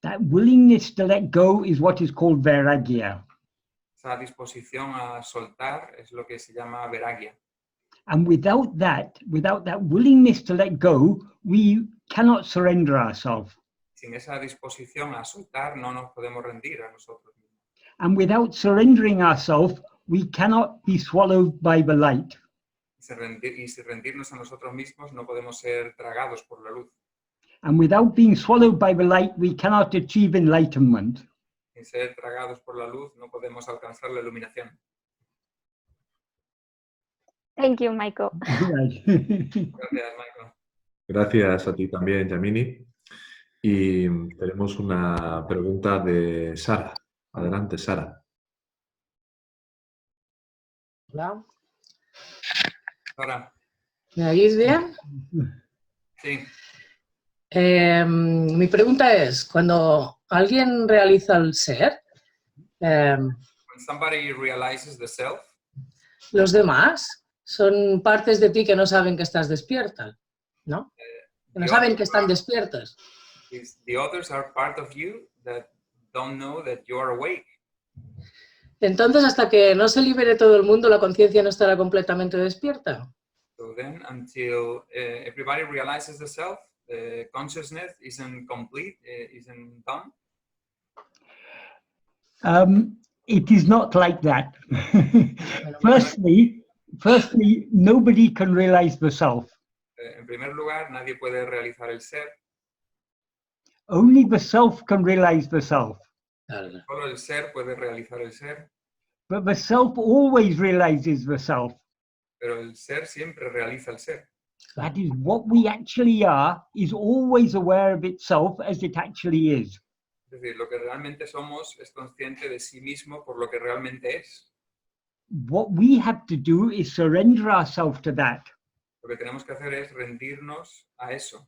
That willingness to let go is what is called vairagya. Esa disposición a soltar es lo que se llama vairagya. And without that willingness to let go, we cannot surrender ourselves. Sin esa disposición a soltar, no nos podemos rendir a nosotros mismos. And without surrendering ourselves, we cannot be swallowed by the light. Y sin rendirnos a nosotros mismos, no podemos ser tragados por la luz. And without being swallowed by the light, we cannot achieve enlightenment. Sin ser tragados por la luz, no podemos alcanzar la iluminación. Thank you, Michael. Gracias, Michael. Gracias a ti también, Yamini. Y tenemos una pregunta de Sara. Adelante, Sara. Hola. Sara. ¿Me oís bien? Sí. Mi pregunta es, cuando alguien realiza el ser, When somebody realizes the self, los demás son partes de ti que no saben que estás despierta, ¿no? Que no saben que están despiertas. the others are part of you that don't know that you are awake. Entonces, hasta que no se libere todo el mundo, la conciencia no estará completamente despierta. So then, until everybody realizes the self, the consciousness isn't complete, isn't done. It is not like that. Firstly, nobody can realize the self. En primer lugar, nadie puede realizar el ser. Only the self can realize the self. Solo el ser puede realizar el ser. But the self always realizes the self. Pero el ser siempre realiza el ser. That is, what we actually are is always aware of itself as it actually is. Es decir, lo que realmente somos es consciente de sí mismo por lo que realmente es. What we have to do is surrender ourselves to that. Lo que tenemos que hacer es rendirnos a eso.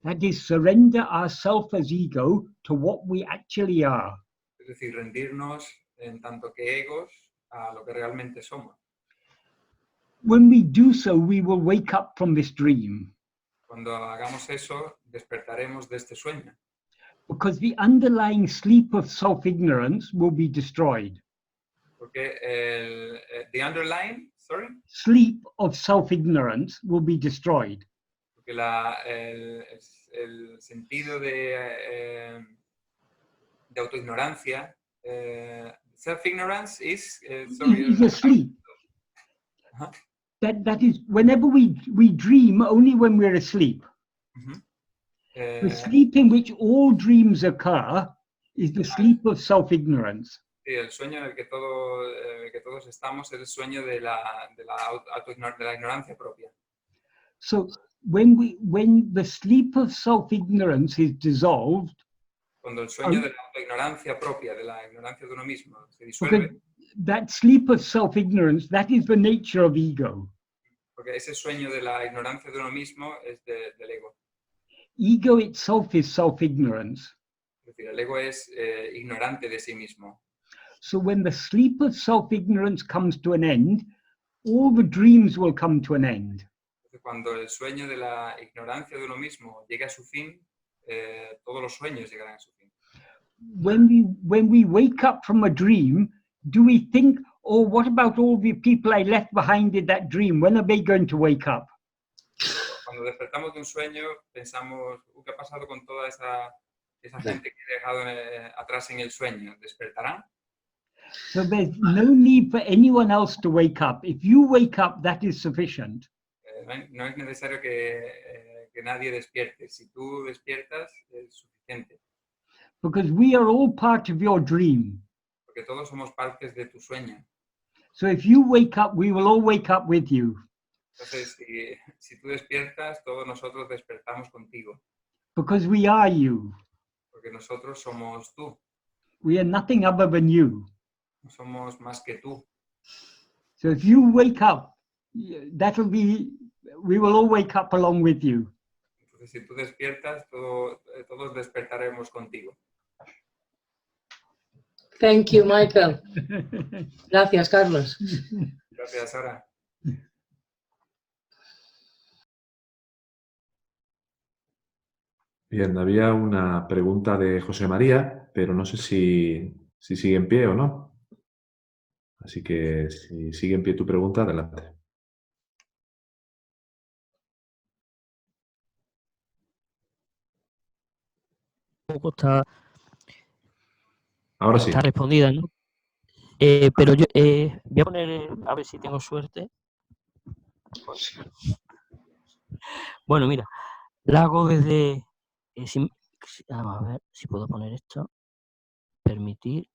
That is, surrender ourselves as ego to what we actually are. Es decir, rendirnos en tanto que egos a lo que realmente somos. When we do so, we will wake up from this dream. Cuando hagamos eso, despertaremos de este sueño. Because the underlying sleep of self-ignorance will be destroyed. Porque the underlying, sorry? Sleep of self-ignorance will be destroyed. Porque el sentido de autoignorancia, self-ignorance is asleep. Uh-huh. That is, whenever we dream, only when we're asleep. Uh-huh. The sleep in which all dreams occur is the sleep of self-ignorance. Sí, el sueño en el que todos estamos es el sueño de la ignorancia propia. So when the sleep of self-ignorance is dissolved, cuando el sueño de la autoignorancia propia, de la ignorancia de uno mismo, se disuelve, that sleep of self-ignorance, that is the nature of ego. Porque ese sueño de la ignorancia de uno mismo es del ego. Ego itself is self-ignorance. Es decir, el ego es ignorante de sí mismo. So when the sleep of self-ignorance comes to an end, all the dreams will come to an end. Cuando el sueño de la ignorancia de uno mismo llegue a su fin, todos los sueños llegarán a su fin. When we wake up from a dream, do we think, oh, what about all the people I left behind in that dream? When are they going to wake up? Cuando despertamos de un sueño, pensamos, ¿qué ha pasado con toda esa gente que he dejado atrás en el sueño? ¿Despertarán? So there's no need for anyone else to wake up. If you wake up, that is sufficient. No es necesario que nadie despierte. Si tú despiertas, es suficiente. Because we are all part of your dream. Porque todos somos partes de tu sueño. So if you wake up, we will all wake up with you. Entonces, si tú despiertas, todos nosotros despertamos contigo. Because we are you. Porque nosotros somos tú. We are nothing other than you. No somos más que tú. So if you wake up, we will all wake up along with you. Entonces, si tú despiertas, todos despertaremos contigo. Thank you, Michael. Gracias, Carlos. Gracias, Sara. Bien, había una pregunta de José María, pero no sé si sigue en pie o no. Así que si sigue en pie tu pregunta, adelante. Poco está Ahora sí. respondida, ¿no? Pero yo voy a poner, a ver si tengo suerte. Bueno, mira, la hago desde... vamos a ver si puedo poner esto. Permitir.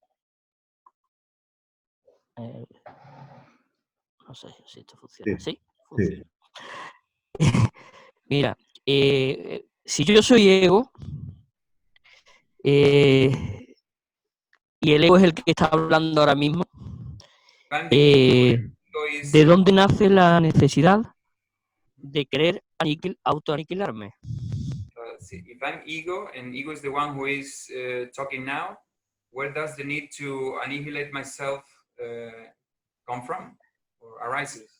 No sé si esto funciona. Sí, funciona. Sí. Mira, si yo soy ego, y el ego es el que está hablando ahora mismo, ¿de dónde nace la necesidad de querer autoaniquilarme? If I'm ego, and ego is the one who is talking now, where does the need to annihilate myself come from or arises?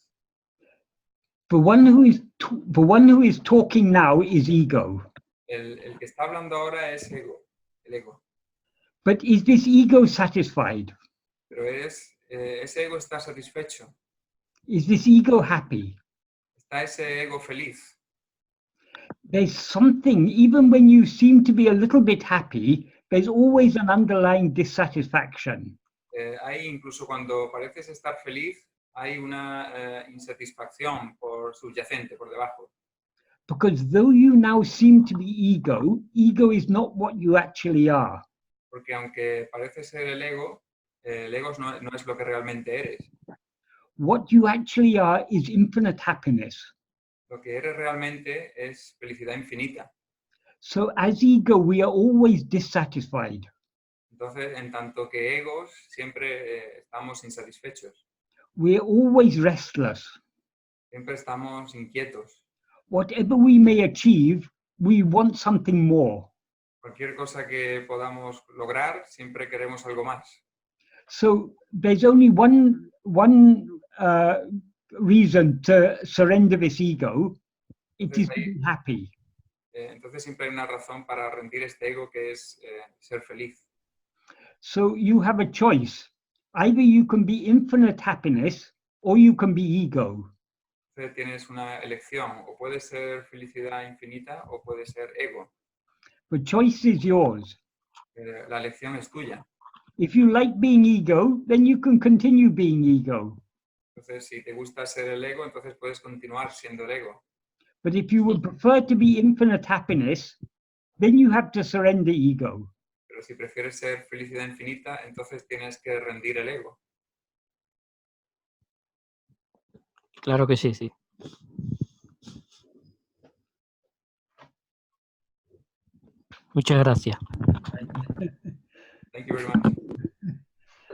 The one who is talking now is ego. El que está hablando ahora es ego, el ego. But is this ego satisfied? Pero ese ego está satisfecho. Is this ego happy? Está ese ego feliz. There's something, even when you seem to be a little bit happy, there's always an underlying dissatisfaction. Hay incluso cuando pareces estar feliz, hay una insatisfacción subyacente por debajo. Because though you now seem to be ego, ego is not what you actually are. Porque aunque parece ser el ego no es lo que realmente eres. What you actually are is infinite happiness. Lo que eres realmente es felicidad infinita. So as ego, we are always dissatisfied. Entonces, en tanto que egos, siempre estamos insatisfechos. We're always restless. Siempre estamos inquietos. Whatever we may achieve, we want something more. Cualquier cosa que podamos lograr, siempre queremos algo más. So there's only one reason to surrender this ego. It is to be happy. Entonces siempre hay una razón para rendir este ego, que es ser feliz. So you have a choice. Either you can be infinite happiness or you can be ego. Entonces tienes una elección, o puede ser felicidad infinita o puede ser ego. The choice is yours. La elección es tuya. If you like being ego, then you can continue being ego. Entonces, si te gusta ser el ego, entonces puedes continuar siendo el ego. But if you would prefer to be infinite happiness, then you have to surrender ego. Pero si prefieres ser felicidad infinita, entonces tienes que rendir el ego. Claro que sí, sí. Muchas gracias. Thank you very much.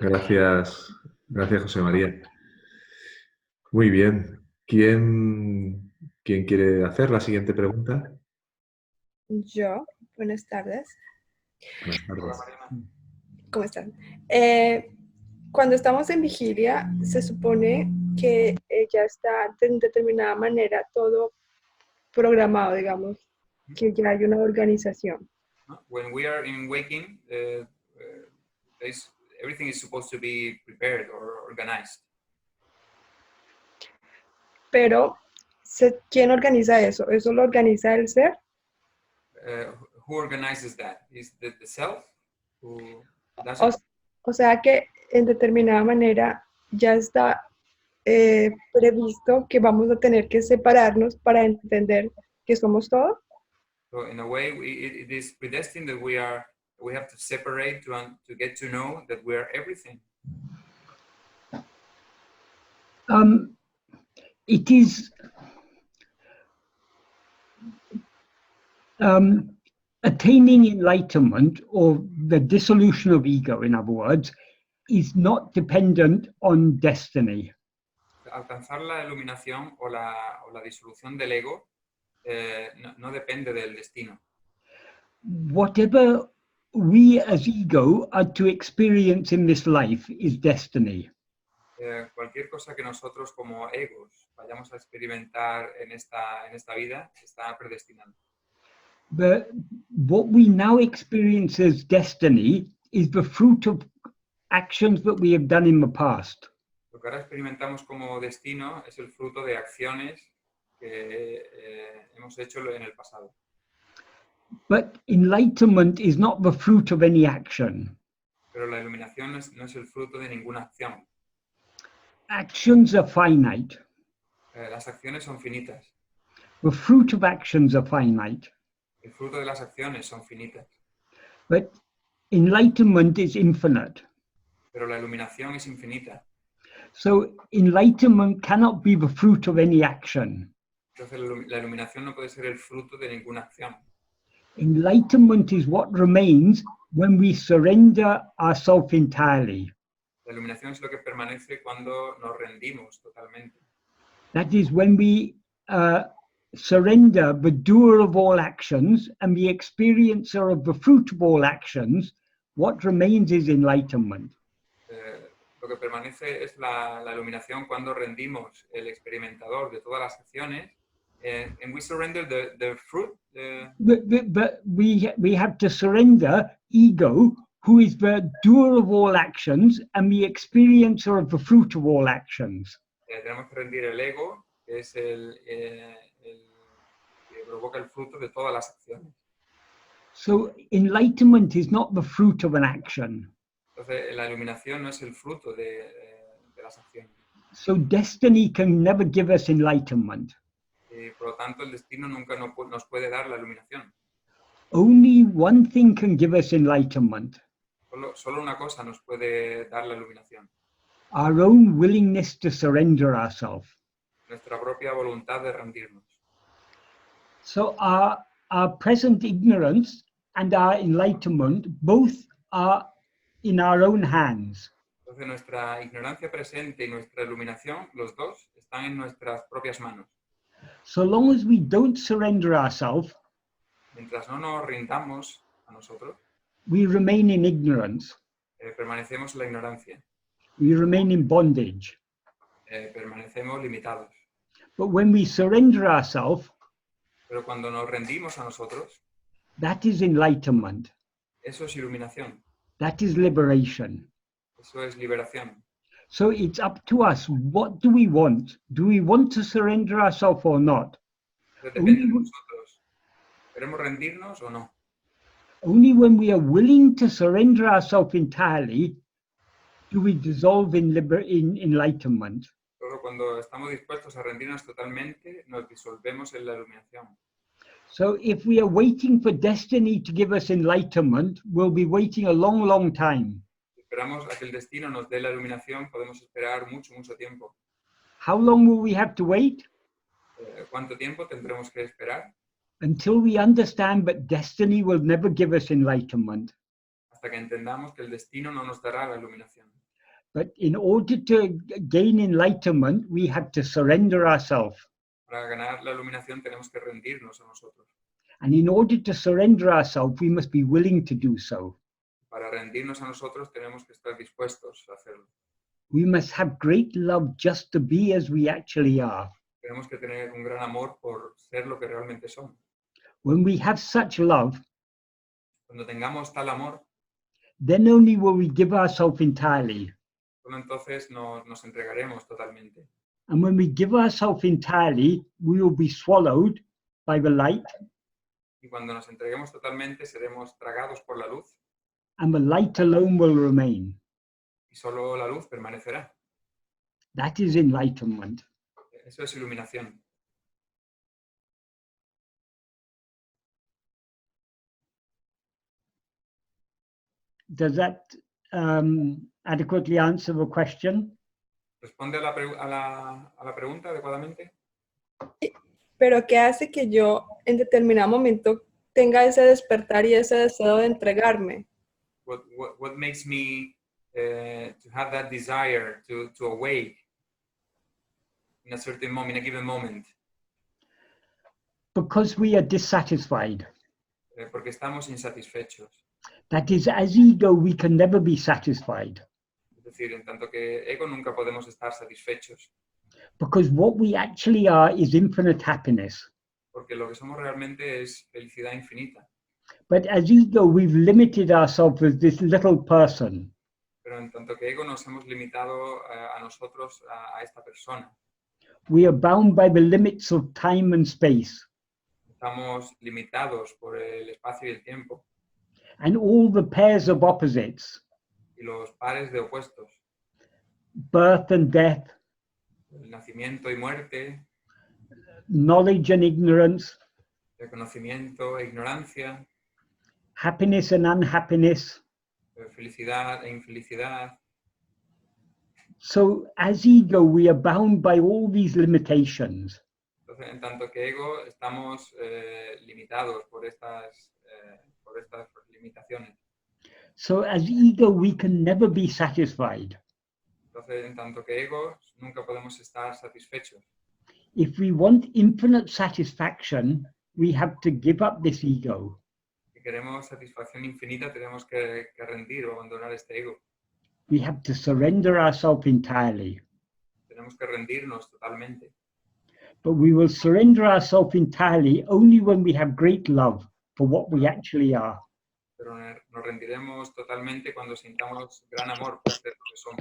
Gracias, José María. Muy bien. ¿Quién quiere hacer la siguiente pregunta? Yo, buenas tardes. Buenas tardes. ¿Cómo están? Cuando estamos en vigilia, se supone que ya está de determinada manera todo programado, digamos, que ya hay una organización. When we are in waking, everything is supposed to be prepared or organized. Pero, ¿quién organiza eso? ¿Eso lo organiza el ser? Who organizes that? Is the self who does it? O sea que en determinada manera ya está previsto que vamos a tener que separarnos para entender que somos todo. So in a way, it is predestined that we have to separate to get to know that we are everything. It is attaining enlightenment, or the dissolution of ego, in other words, is not dependent on destiny. Alcanzar la iluminación o la disolución del ego no depende del destino. Whatever we as ego are to experience in this life is destiny. Cualquier cosa que nosotros como egos vayamos a experimentar en esta vida está predestinado. But what we now experience as destiny is the fruit of actions that we have done in the past. Lo que ahora experimentamos como destino es el fruto de acciones que hemos hecho en el pasado. But enlightenment is not the fruit of any action. Pero la iluminación no es el fruto de ninguna acción. Actions are finite. Las acciones son finitas. The fruit of actions are finite. El fruto de las acciones son finitas. But enlightenment is infinite. Pero la iluminación es infinita. So enlightenment cannot be the fruit of any action. Entonces la iluminación no puede ser el fruto de ninguna acción. Enlightenment is what remains when we surrender ourselves entirely. La iluminación es lo que permanece cuando nos rendimos totalmente. That is when we surrender the doer of all actions and the experiencer of the fruit of all actions. What remains is enlightenment. Lo que permanece es la iluminación cuando rendimos el experimentador de todas las acciones. And we surrender the fruit. But we have to surrender ego, who is the doer of all actions and the experiencer of the fruit of all actions. Tenemos que rendir el ego, que es el que provoca el fruto de todas las acciones. So enlightenment is not the fruit of an action. Entonces, la iluminación no es el fruto de las acciones. So destiny can never give us enlightenment. Y por lo tanto, el destino nunca nos puede dar la iluminación. Only one thing can give us enlightenment. Solo una cosa nos puede dar la iluminación. Our own willingness to surrender ourselves. Nuestra propia voluntad de rendirnos. So our present ignorance and our enlightenment both are in our own hands. Entonces, nuestra ignorancia presente y nuestra iluminación, los dos, están en nuestras propias manos. So long as we don't surrender ourselves, Mientras no nos rindamos a nosotros, we remain in ignorance. Permanecemos en la ignorancia. We remain in bondage. Permanecemos limitados. But when we surrender ourselves, Pero cuando nos rendimos a nosotros, that is enlightenment. eso es iluminación. That is liberation. Eso es liberación. So it's up to us. What do we want? Do we want to surrender ourselves or not? Depende de nosotros. ¿Queremos rendirnos o no? Only when we are willing to surrender ourselves entirely do we dissolve in enlightenment. Solo cuando estamos dispuestos a rendirnos totalmente, nos disolvemos en la iluminación. So if we are waiting for destiny to give us enlightenment, we'll be waiting a long, long time. Si esperamos a que el destino nos dé la iluminación, podemos esperar mucho, mucho tiempo. How long will we have to wait? ¿Cuánto tiempo tendremos que esperar? Until we understand that destiny will never give us enlightenment. Hasta que entendamos que el destino no nos dará la iluminación. But in order to gain enlightenment, we have to surrender ourselves. Para ganar la iluminación tenemos que rendirnos a nosotros. And in order to surrender ourselves, we must be willing to do so. Para rendirnos a nosotros tenemos que estar dispuestos a hacerlo. We must have great love just to be as we actually are. Tenemos que tener un gran amor por ser lo que realmente somos. When we have such love, Cuando tengamos tal amor, then only will we give ourselves entirely. solo entonces nos entregaremos totalmente. And when we give ourselves entirely, we will be swallowed by the light, Y cuando nos entreguemos totalmente, seremos tragados por la luz and the light alone will remain. y solo la luz permanecerá. That is enlightenment. Eso es iluminación. Does that adequately answer the question? ¿Responde a la pregunta adecuadamente? Pero ¿qué hace que yo en determinado momento tenga ese despertar y ese deseo de entregarme? What makes me to have that desire to awake in a certain moment, in a given moment? because we are dissatisfied. Porque estamos insatisfechos. That is, as ego, we can never be satisfied. Es decir, en tanto que ego nunca podemos estar satisfechos. Because what we actually are is infinite happiness. Porque lo que somos realmente es felicidad infinita. But as ego, we've limited ourselves as this little person. Pero en tanto que ego nos hemos limitado a nosotros, a esta persona. We are bound by the limits of time and space. Estamos limitados por el espacio y el tiempo. And all the pairs of opposites, Y los pares de opuestos. birth and death, El nacimiento y muerte, knowledge and ignorance, el conocimiento e ignorancia, happiness and unhappiness. felicidad e infelicidad. So as ego, we are bound by all these limitations. Entonces, en tanto que ego, estamos limitados por estas limitaciones. So as ego, we can never be satisfied. Entonces, en tanto que ego, nunca podemos estar satisfechos. If we want infinite satisfaction, we have to give up this ego. Si queremos satisfacción infinita, tenemos que rendir o abandonar este ego. We have to surrender ourselves entirely. Tenemos que rendirnos totalmente. But we will surrender ourselves entirely only when we have great love for what we actually are. Pero nos rendiremos totalmente cuando sintamos gran amor por ser lo que somos.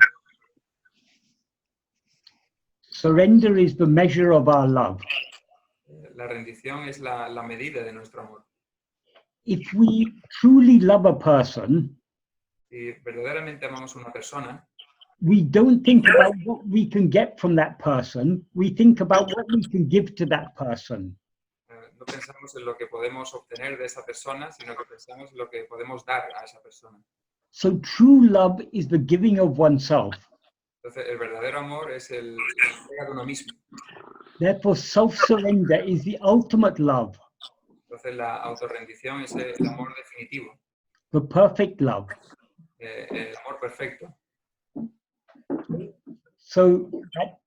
Surrender is the measure of our love. La rendición es la medida de nuestro amor. If we truly love a person, Si verdaderamente amamos a una persona, we don't think about what we can get from that person. We think about what we can give to that person. no pensamos en lo que podemos obtener de esa persona, sino que pensamos en lo que podemos dar a esa persona. So true love is the giving of oneself. Entonces, el verdadero amor es la entrega de uno mismo. Therefore, self-surrender is the ultimate love, Entonces, la autorrendición es el amor definitivo, the perfect love. el amor perfecto. So that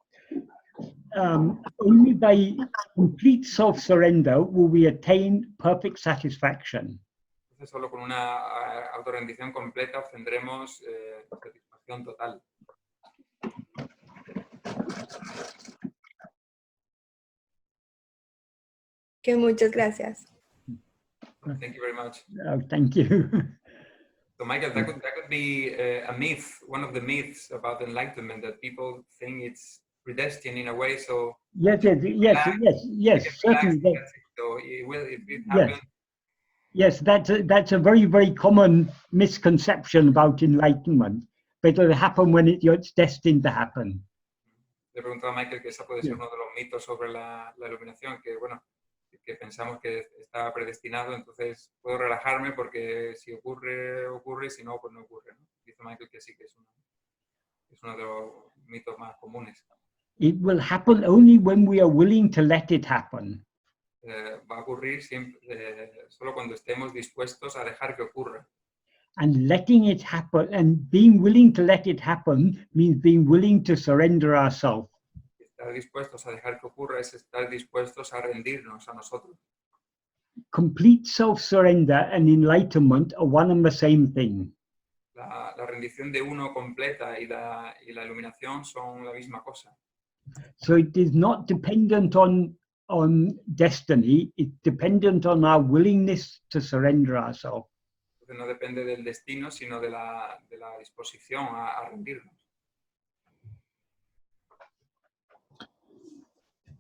only by complete self-surrender will we attain perfect satisfaction. Entonces, solo con una autorrendición completa obtendremos satisfacción total. Que muchas gracias. Thank you very much. Thank you. So, Michael, that could be a myth, one of the myths about enlightenment, that people think it's predestined in a way. So Yes, certainly. So if it Yes. happens, Yes, that's a very, very common misconception about enlightenment. But it'll happen when it's destined to happen. le preguntaba a Michael que ese puede ser uno de los mitos sobre la iluminación, que bueno, que pensamos que está predestinado, entonces puedo relajarme porque si ocurre, ocurre, y si no, pues no ocurre, ¿no? Dice Michael que sí, que es uno de los mitos más comunes. It will happen only when we are willing to let it happen. Va a ocurrir siempre, solo cuando estemos dispuestos a dejar que ocurra. And letting it happen and being willing to let it happen means being willing to surrender ourselves. Estar dispuestos a dejar que ocurra es estar dispuestos a rendirnos a nosotros. Complete self-surrender and enlightenment are one and the same thing. La rendición de uno completa y la iluminación son la misma cosa. So it is not dependent on destiny, it's dependent on our willingness to surrender ourselves. Entonces no depende del destino, sino de la disposición a rendirnos.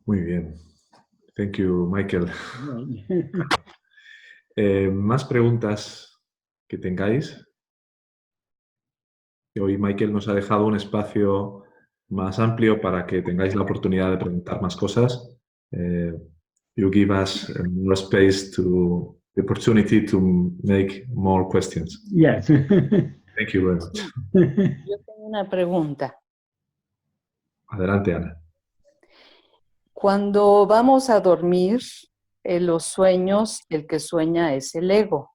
Muy bien. Thank you, Michael. ¿Más preguntas que tengáis? Hoy Michael nos ha dejado un espacio más amplio para que tengáis la oportunidad de preguntar más cosas. You give us more space to the opportunity to make more questions. Yes. Thank you very much. Yo tengo una pregunta. Adelante, Ana. Cuando vamos a dormir, en los sueños, el que sueña es el ego.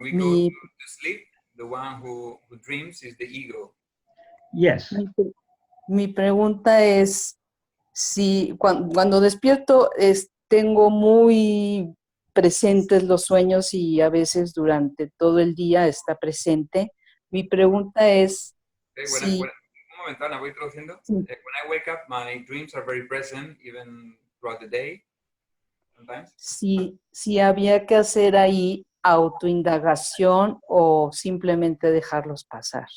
We go to sleep, the one who dreams is the ego. Yes. Mi pregunta es, si cuando despierto tengo muy presentes los sueños y a veces durante todo el día está presente. Mi pregunta es si... Un momento, Ana, voy traduciendo. When I wake up, my dreams are very present, even throughout the day, sometimes. Si había que hacer ahí autoindagación o simplemente dejarlos pasar.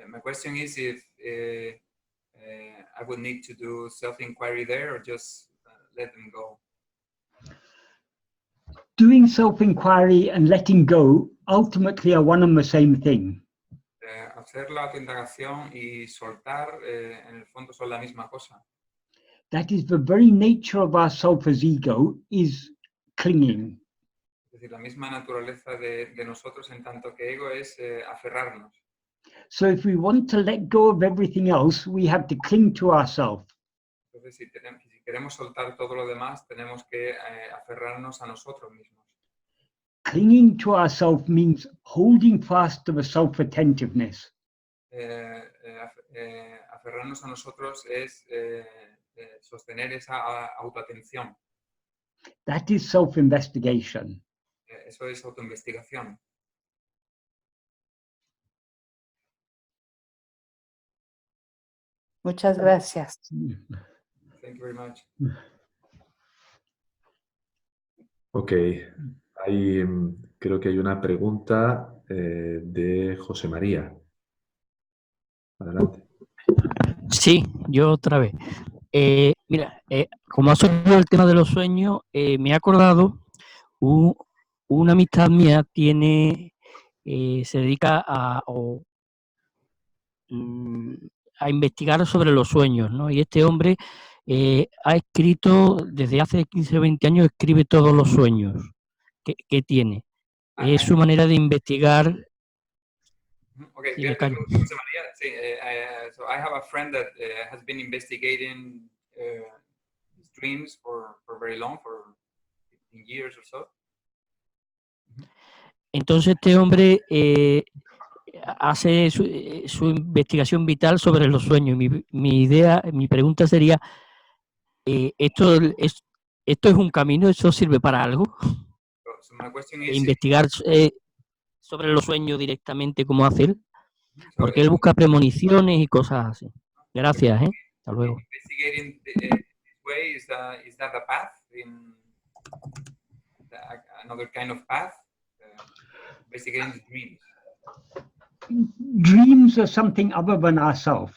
My question is if I would need to do self-inquiry there or just let them go. Doing self-inquiry and letting go ultimately are one and the same thing. Hacer la autoindagación y soltar, en el fondo son la misma cosa. That is the very nature of our self as ego is clinging. Es decir, la misma naturaleza de nosotros en tanto que ego es aferrarnos. So if we want to let go of everything else, we have to cling to ourselves. Entonces, si queremos soltar todo lo demás, tenemos que aferrarnos a nosotros mismos. Clinging to ourselves means holding fast to the self-attentiveness. Aferrarnos a nosotros es sostener esa autoatención. That is self-investigation. Eso es autoinvestigación. Muchas gracias. Thank you very much. Ok, creo que hay una pregunta de José María. Adelante. Sí, yo otra vez. Mira, como ha surgido el tema de los sueños, me he acordado, una amistad mía se dedica a investigar sobre los sueños, ¿no? Y este hombre ha escrito, desde hace 15 o 20 años, escribe todos los sueños que tiene. Es su manera de investigar. Okay, Sí, me callo. José María, sí, so I have a friend that has been investigating his dreams for very long, for 15 years or so. Entonces este hombre hace su investigación vital sobre los sueños. Mi pregunta sería, ¿esto es un camino? ¿Eso sirve para algo? So my question is, Investigar sobre los sueños directamente, como hace él, porque él busca premoniciones y cosas así. Gracias, hasta luego. Investigating this way, is that a path, another kind of path? Investigating the dreams. Dreams are something other than ourselves.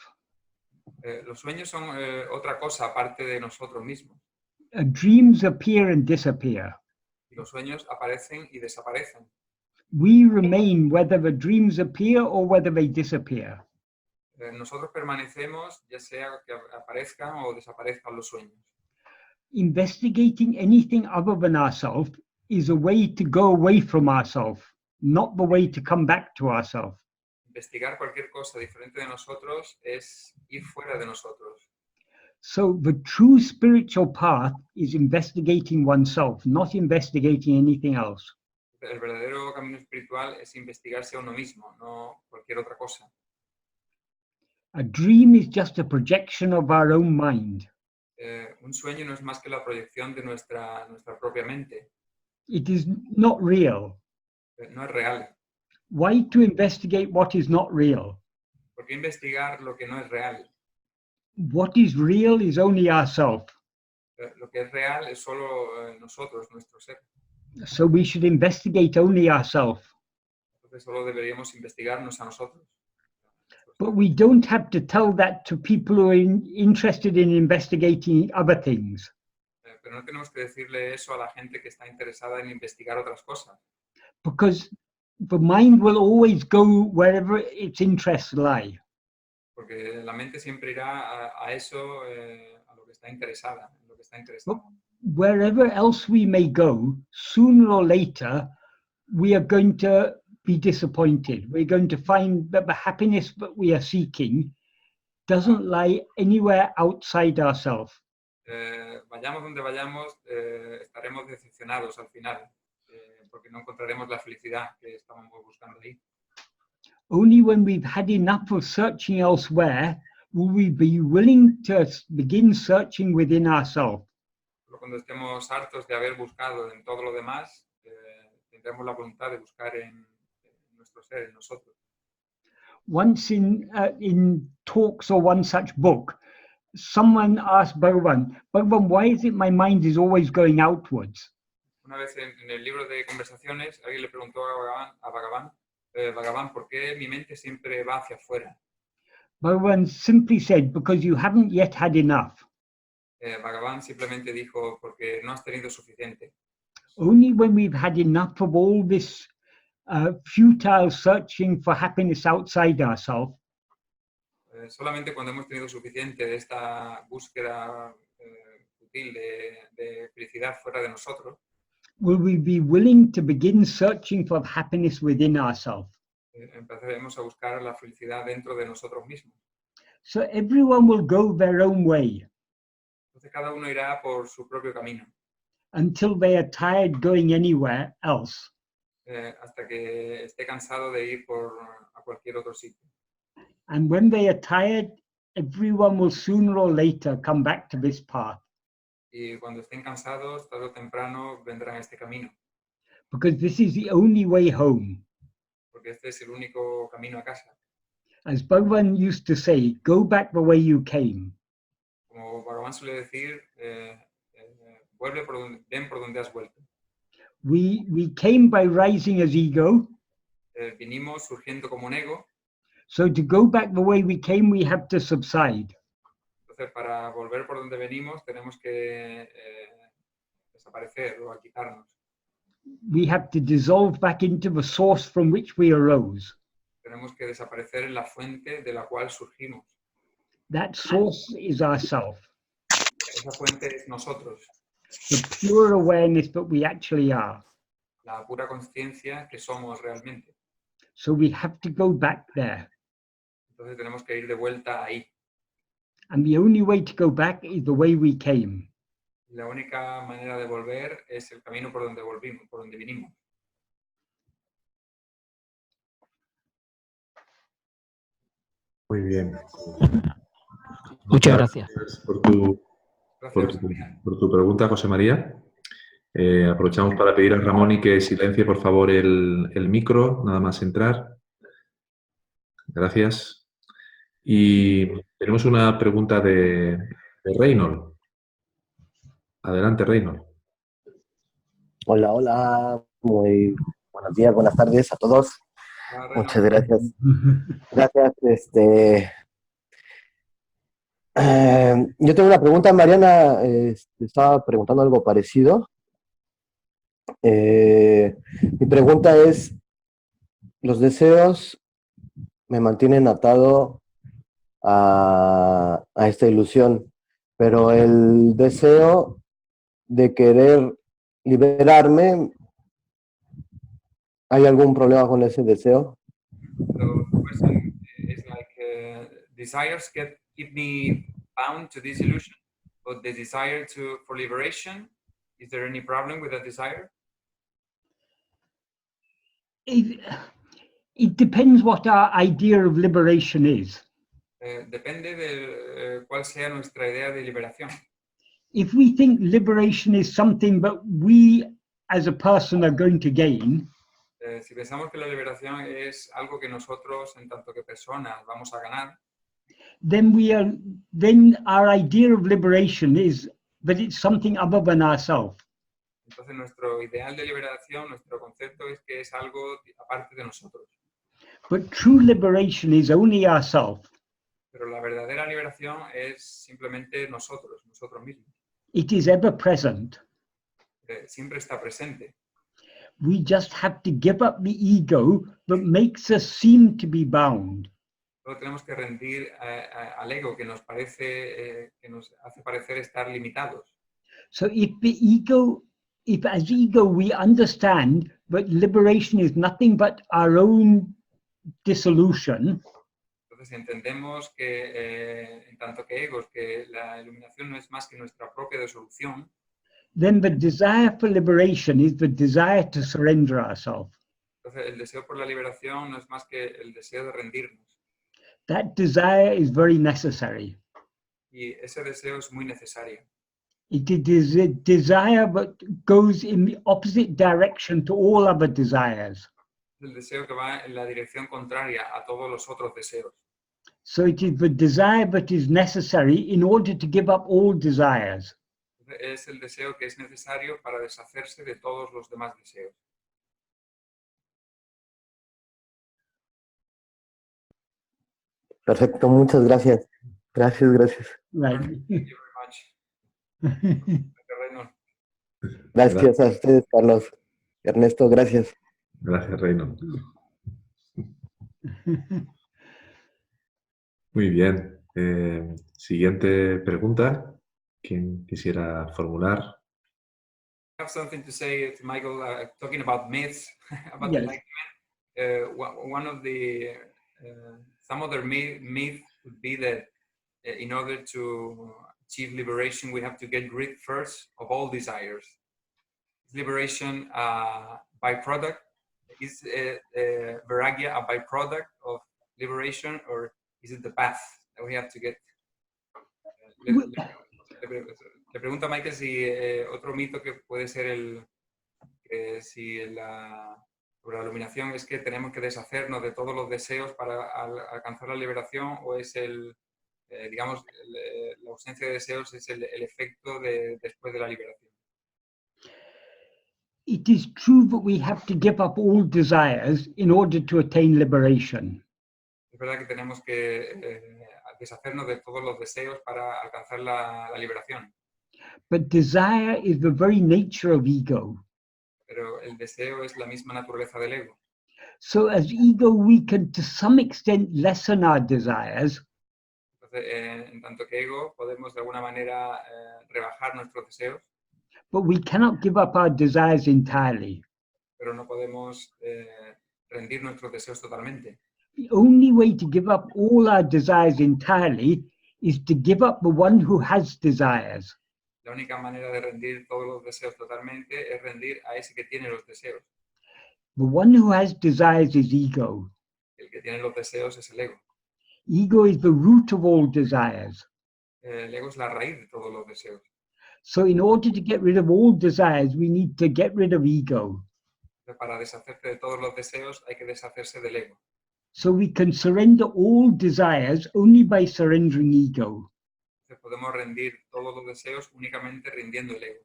Los sueños son otra cosa aparte de nosotros mismos. Dreams appear and disappear. Y los sueños aparecen y desaparecen. We remain whether the dreams appear or whether they disappear. Nosotros permanecemos, ya sea que aparezcan o desaparezcan los sueños. Investigating anything other than ourselves is a way to go away from ourselves, not the way to come back to ourselves. Investigar cualquier cosa diferente de nosotros es ir fuera de nosotros. So the true spiritual path is investigating oneself, not investigating anything else. El verdadero camino espiritual es investigarse a uno mismo, no cualquier otra cosa. A dream is just a projection of our own mind. Un sueño no es más que la proyección de nuestra propia mente. It is not real. No es real. Why to investigate what is not real? ¿Por qué investigar lo que no es real? What is real is only ourself. Lo que es real es solo nosotros, nuestro ser. So we should investigate only ourselves. Entonces solo deberíamos investigarnos a nosotros. But we don't have to tell that to people who are interested in investigating other things. Pero no tenemos que decirle eso a la gente que está interesada en investigar otras cosas. Because the mind will always go wherever its interests lie. Porque la mente siempre irá a eso, a lo que está interesada, en lo que está interesada. Wherever else we may go, sooner or later, we are going to be disappointed. We're going to find that the happiness that we are seeking doesn't lie anywhere outside ourselves. Vayamos donde vayamos, estaremos decepcionados al final, porque no encontraremos la felicidad que estamos buscando ahí. Only when we've had enough of searching elsewhere will we be willing to begin searching within ourselves. cuando estemos hartos de haber buscado en todo lo demás, tendremos la voluntad de buscar en nuestro ser, en nosotros. Once in talks or one such book, someone asked Bhagavan, why is it my mind is always going outwards? Una vez en el libro de conversaciones, alguien le preguntó a Bhagavan, ¿por qué mi mente siempre va hacia afuera? Bhagavan simply said, because you haven't yet had enough. Bhagavan simplemente dijo, porque no has tenido suficiente. Only when we've had enough of all this futile searching for happiness outside ourselves, Solamente cuando hemos tenido suficiente de esta búsqueda útil de felicidad fuera de nosotros, will we be willing to begin searching for happiness within ourselves. empezaremos a buscar la felicidad dentro de nosotros mismos. So everyone will go their own way Entonces cada uno irá por su propio camino until they are tired going anywhere else. hasta que esté cansado de ir a cualquier otro sitio. And when they are tired, everyone will sooner or later come back to this path, Y cuando estén cansados, tarde o temprano vendrán a este camino, because this is the only way home. porque este es el único camino a casa. As Bhagavan used to say, go back the way you came. Como Bhagavan suele decir, ven por donde has vuelto. We came by rising as ego, Vinimos surgiendo como un ego, so to go back the way we came, we have to subside. entonces para volver por donde venimos tenemos que desaparecer o quitarnos. We have to dissolve back into the source from which we arose. Tenemos que desaparecer en la fuente de la cual surgimos. That source is ourself, Esa fuente es nosotros, the pure awareness that we actually are. la pura conciencia que somos realmente. So we have to go back there. Entonces tenemos que ir de vuelta ahí. And the only way to go back is the way we came. La única manera de volver es el camino por donde volvimos, por donde vinimos. Muy bien. Muchas gracias. Por tu, Gracias, María. por tu pregunta, José María. Aprovechamos para pedir a Ramón y que silencie, por favor, el micro, nada más entrar. Gracias. Y tenemos una pregunta de Reynold. Adelante, Reynold. Hola, hola, muy buenos días, buenas tardes a todos. Hola, Muchas Reino. gracias. Gracias. Yo tengo una pregunta, Mariana estaba preguntando algo parecido. Mi pregunta es, los deseos me mantienen atado a esta ilusión, pero el deseo de querer liberarme, ¿hay algún problema con ese deseo? So the question is like, desires keep me bound to this illusion, but the desire for liberation, is there any problem with that desire? It depends what our idea of liberation is. Depende de cuál sea nuestra idea de liberación. If we think liberation is something that we as a person are going to gain, Si pensamos que la liberación es algo que nosotros, en tanto que personas, vamos a ganar, then our idea of liberation is that it's something other than ourselves. entonces nuestro ideal de liberación, nuestro concepto es que es algo aparte de nosotros. But true liberation is only ourselves. Pero la verdadera liberación es simplemente nosotros mismos. It is ever present. Siempre está presente. We just have to give up the ego that makes us seem to be bound. Solo tenemos que rendir al ego que nos parece, que nos hace parecer estar limitados. So if as ego we understand that liberation is nothing but our own dissolution, Entonces entendemos que, en tanto que egos, que la iluminación no es más que nuestra propia disolución, then the desire for liberation is the desire to surrender ourselves. entonces el deseo por la liberación no es más que el deseo de rendirnos. That desire is very necessary. Y ese deseo es muy necesario. It is a desire but goes in the opposite direction to all other desires. El deseo que va en la dirección contraria a todos los otros deseos. So it is the desire that is necessary in order to give up all desires. Es el deseo que es necesario para deshacerse de todos los demás deseos. Perfecto, muchas gracias. Gracias, gracias. Right. Thank you very much. Reynold. Gracias a ustedes, Carlos. Ernesto, gracias. Gracias, Reino. Muy bien. Siguiente pregunta. ¿Quién quisiera formular? I have something to say to Michael, talking about myths, about Yes. enlightenment. One of the, some other myth would be that in order to achieve liberation, we have to get rid first of all desires. Is liberation a byproduct? Is vairagya a byproduct of liberation, or is it the path that we have to get? Le pregunta a Michael si otro mito que puede ser si sobre la iluminación es que tenemos que deshacernos de todos los deseos para alcanzar la liberación, o es digamos, la ausencia de deseos es el efecto después de la liberación. It is true that we have to give up all desires in order to attain liberation. Es verdad que tenemos que deshacernos de todos los deseos para alcanzar la liberación. But desire is the very nature of ego. Pero el deseo es la misma naturaleza del ego. So as ego, we can to some extent lessen our desires. Entonces, en tanto que ego, podemos de alguna manera rebajar nuestros deseos. But we cannot give up our desires entirely. Pero no podemos rendir nuestros deseos totalmente. The only way to give up all our desires entirely is to give up the one who has desires. La única manera de rendir todos los deseos totalmente es rendir a ese que tiene los deseos. The one who has desires is ego. El que tiene los deseos es el ego. Ego is the root of all desires. El ego es la raíz de todos los deseos. So in order to get rid of all desires, we need to get rid of ego. Para deshacerse de todos los deseos hay que deshacerse del ego. So we can surrender all desires only by surrendering ego. Entonces podemos rendir todos los deseos únicamente rindiendo el ego.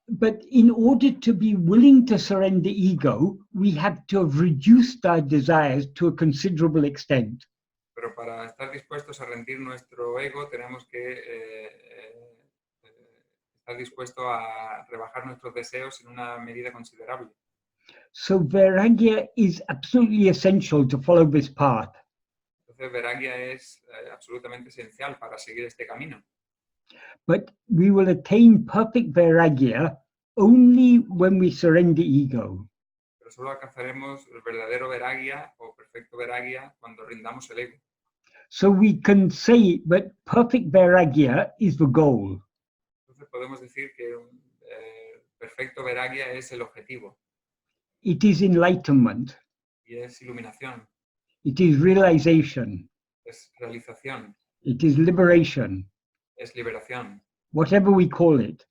But in order to be willing to surrender ego, we have to have reduced our desires to a considerable extent. Pero para estar dispuestos a rendir nuestro ego, tenemos que estar dispuestos a rebajar nuestros deseos en una medida considerable. So vairagya is absolutely essential to follow this path. Entonces, vairagya es absolutamente esencial para seguir este camino. But we will attain perfect vairagya only when we surrender ego. Pero solo alcanzaremos el verdadero vairagya o perfecto vairagya cuando rindamos el ego. So we can say that perfect vairagya is the goal. Entonces podemos decir que perfecto vairagya es el objetivo. It is enlightenment. Y es iluminación. It is realization. Es realización. It is liberation. Es liberación. Whatever we call it.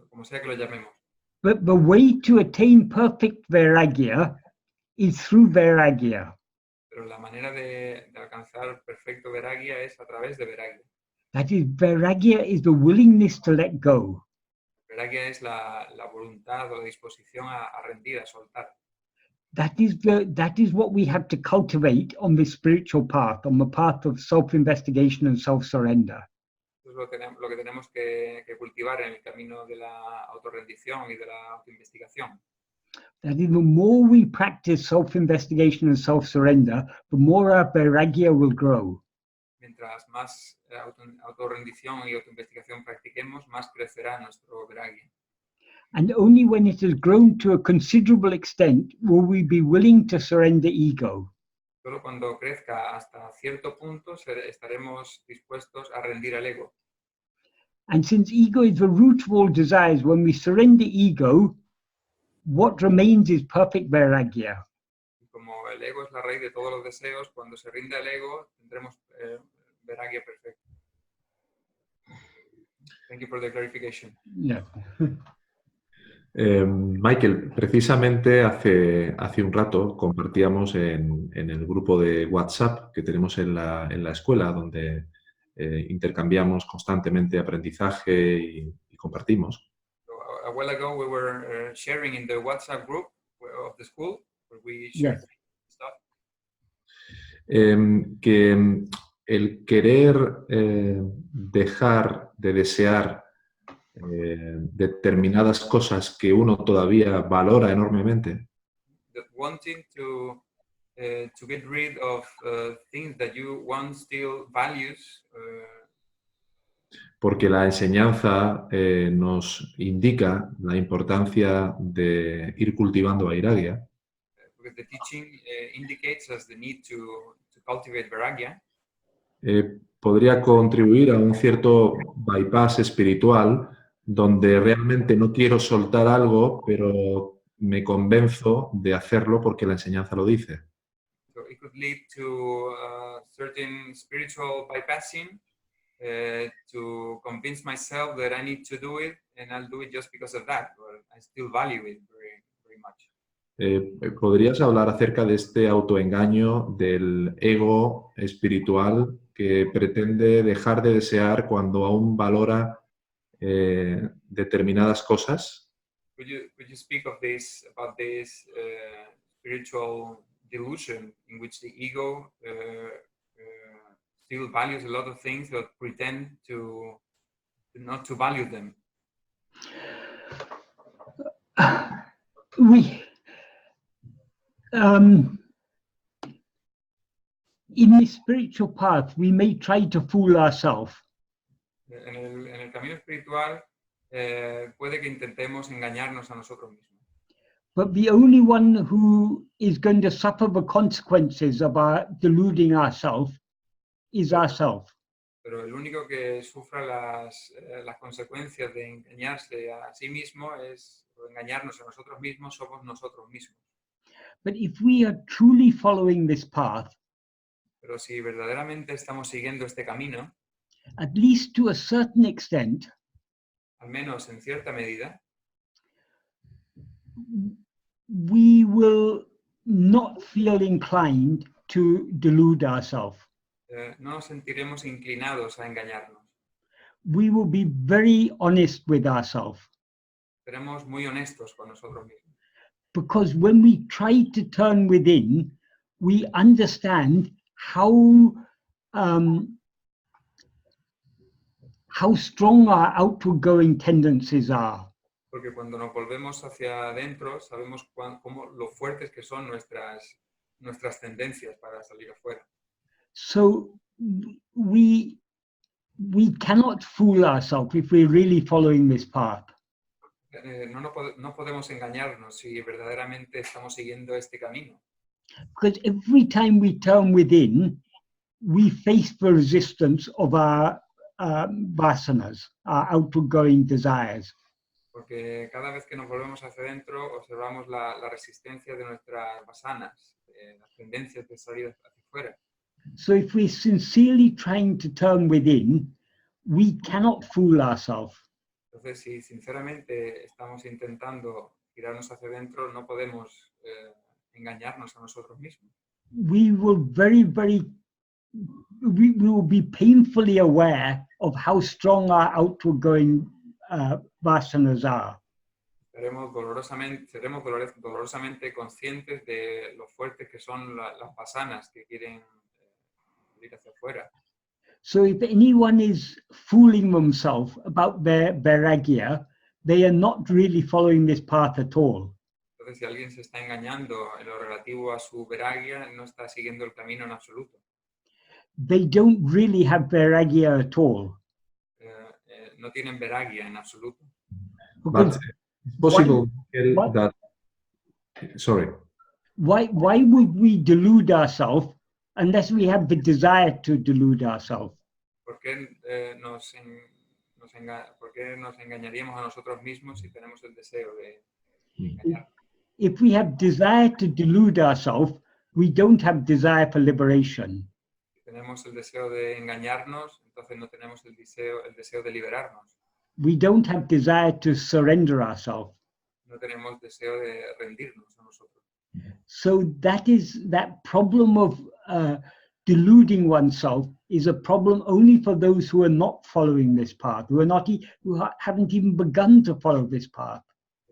Como sea que lo llamemos. But the way to attain perfect vairagya is through vairagya. Pero la manera de alcanzar perfecto vairagya es a través de vairagya. That is, vairagya is the willingness to let go. Vairagya es la voluntad o la disposición a rendir, a soltar. That is what we have to cultivate on this spiritual path, on the path of self-investigation and self-surrender. Eso es lo que tenemos que cultivar en el camino de la autorrendición y de la autoinvestigación. That is, the more we practice self-investigation and self-surrender, the more our vairagya will grow. Mientras más autorrendición y autoinvestigación practiquemos, más crecerá nuestro vairagya. And only when it has grown to a considerable extent will we be willing to surrender ego. Solo cuando crezca hasta cierto punto estaremos dispuestos a rendir al ego. And since ego is the root of all desires, when we surrender ego, what remains is perfect vairagya. Y como el ego es la raíz de todos los deseos, cuando se rinda el ego tendremos vairagya perfecto. Thank you for the clarification. Yeah. Michael, precisamente hace un rato compartíamos en el grupo de WhatsApp que tenemos en la escuela, donde intercambiamos constantemente aprendizaje y compartimos. So, a while ago, we were sharing in the WhatsApp group of the school, where we shared Yes. stuff. Que el querer dejar de desear determinadas cosas que uno todavía valora enormemente, That wanting to get rid of things that you want still values, porque la enseñanza nos indica la importancia de ir cultivando vairagya, because the teaching indicates us the need to cultivate vairagya. podría contribuir a un cierto bypass espiritual donde realmente no quiero soltar algo, pero me convenzo de hacerlo porque la enseñanza lo dice. So it could lead to certain spiritual bypassing, to convince myself that I need to do it, and I'll do it just because of that, or I still value it very, very much. ¿Podrías hablar acerca de este autoengaño del ego espiritual que pretende dejar de desear cuando aún valora determinadas cosas? Could you speak of this, about this spiritual delusion in which the ego still values a lot of things but pretend to not to value them? In the spiritual path, we may try to fool ourselves. En el camino espiritual puede que intentemos engañarnos a nosotros mismos. But the only one who is going to suffer the consequences of our deluding ourselves is ourselves. Pero el único que sufra las consecuencias de engañarse a sí mismo o engañarnos a nosotros mismos somos nosotros mismos. But if we are truly following this path, Pero si verdaderamente estamos siguiendo este camino, at least to a certain extent, al menos en cierta medida, we will not feel inclined to delude ourselves. no nos sentiremos inclinados a engañarnos. We will be very honest with ourselves. Seremos muy honestos con nosotros mismos. Because when we try to turn within, we understand how strong our outward going tendencies are. Porque cuando nos volvemos hacia adentro, sabemos cómo lo fuertes que son nuestras tendencias para salir afuera. So we cannot fool ourselves if we're really following this path. No podemos engañarnos si verdaderamente estamos siguiendo este camino. Because every time we turn within, we face the resistance of our vasanas, our outward going desires. Porque cada vez que nos volvemos hacia adentro, observamos la resistencia de nuestras vasanas, las tendencias de salir hacia afuera. So if we're sincerely trying to turn within, we cannot fool ourselves. Entonces, si sinceramente estamos intentando girarnos hacia adentro, no podemos engañarnos a nosotros mismos. We will we will be painfully aware of how strong our outward going vasanas are. Seremos dolorosamente conscientes de lo fuertes que son las vasanas que quieren ir hacia afuera. So if anyone is fooling themselves about their vairagya, they are not really following this path at all. Entonces, si alguien se está engañando en lo relativo a su vairagya, no está siguiendo el camino en absoluto. They don't really have vairagya at all. No tienen vairagya en absoluto. But it's possible that... Sorry. Why would we delude ourselves unless we have the desire to delude ourselves? ¿Por qué nos engañaríamos a nosotros mismos si tenemos el deseo de engañarnos? If we have desire to delude ourselves, we don't have desire for liberation. Si tenemos el deseo de engañarnos, entonces no tenemos el deseo de liberarnos. we don't have desire to surrender ourselves. No tenemos deseo de rendirnos a nosotros. So that problem of deluding oneself is a problem only for those who are not following this path, who haven't even begun to follow this path.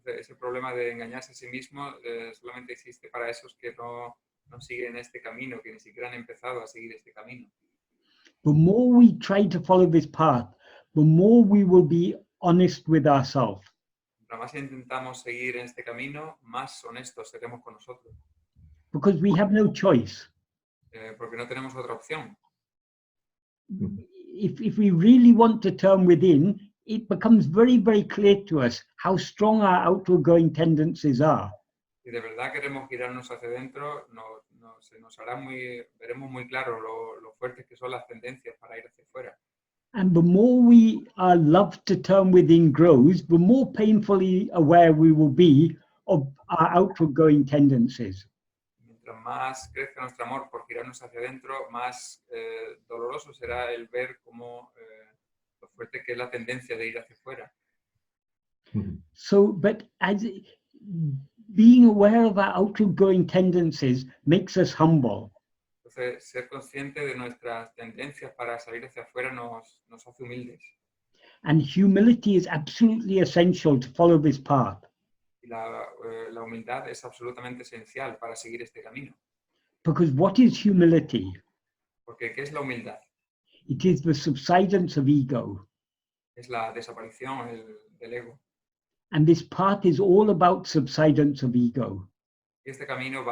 Ese problema de engañarse a sí mismo solamente existe para esos que no siguen este camino, que ni siquiera han empezado a seguir este camino. The more we try to follow this path, the more we will be honest with ourselves. Mientras más intentamos seguir en este camino, más honestos seremos con nosotros. Because we have no choice. Porque no tenemos otra opción. If we really want to turn within, it becomes very, very clear to us how strong our outward going tendencies are. Si de verdad queremos girarnos hacia adentro, veremos muy claro lo fuertes que son las tendencias para ir hacia afuera. And the more our love to turn within grows, the more painfully aware we will be of our outward going tendencies. Mientras más crezca nuestro amor por girarnos hacia adentro, más doloroso será el ver cómo lo fuerte que es la tendencia de ir hacia afuera. So, but as being aware of our outward going tendencies makes us humble. Entonces, ser consciente de nuestras tendencias para salir hacia afuera nos hace humildes. And humility is absolutely essential to follow this path. Y la humildad es absolutamente esencial para seguir este camino. Because what is humility? Porque ¿qué es la humildad? It is the subsidence of ego. Es la desaparición del ego. And this path is all about subsidence of ego. Y este camino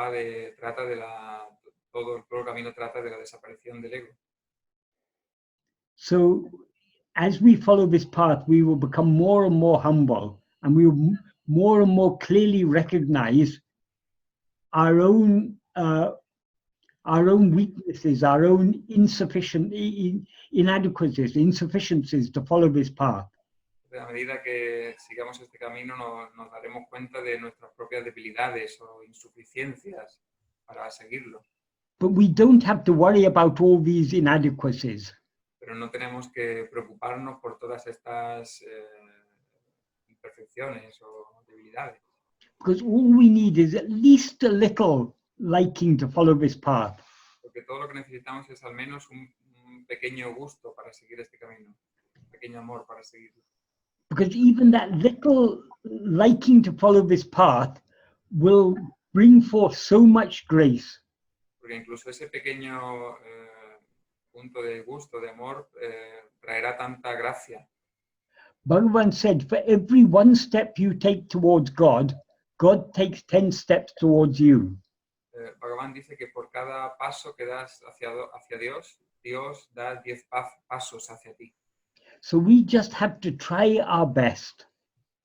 todo el camino trata de la desaparición del ego. So, as we follow this path, we will become more and more humble, and we will more and more clearly recognize our own weaknesses, our own inadequacies, insufficiencies to follow this path. A medida que sigamos este camino nos daremos cuenta de nuestras propias debilidades o insuficiencias para seguirlo. But we don't have to worry about all these inadequacies. Pero no tenemos que preocuparnos por todas estas imperfecciones o debilidades. Because all we need is at least a little liking to follow this path. Porque todo lo que necesitamos es al menos un pequeño gusto para seguir este camino, un pequeño amor para seguirlo. Because even that little liking to follow this path will bring forth so much grace. Porque incluso ese pequeño punto de gusto, de amor, traerá tanta gracia. Bhagavan said, for every one step you take towards God, God takes 10 steps towards you. Bhagavan dice que por cada paso que das hacia Dios, Dios da 10 pasos hacia ti. So we just have to try our best.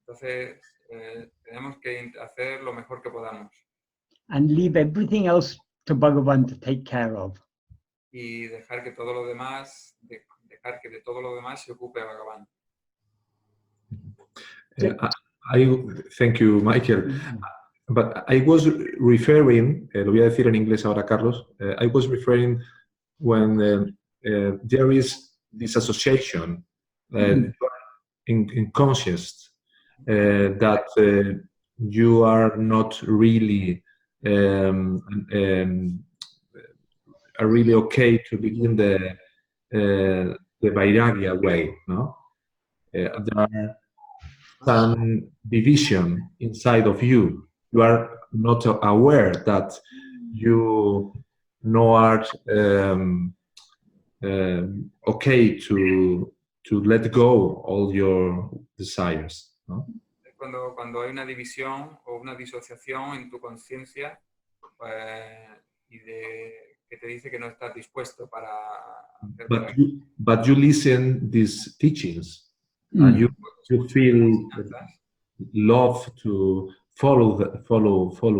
Entonces, tenemos que hacer lo mejor que podamos. And leave everything else to Bhagavan to take care of. Y dejar que de todo lo demás se ocupe Bhagavan. Thank you, Michael. But I was referring, lo voy a decir en inglés ahora, Carlos. I was referring when there is this association in conscious that you are not really are really okay to begin the vairagya way, no? There are some division inside of you. You are not aware that you are okay to let go all your desires, no? Cuando hay una división o una disociación en tu conciencia y que te dice que no estás dispuesto para hacer but you listen these teachings and you feel love to follow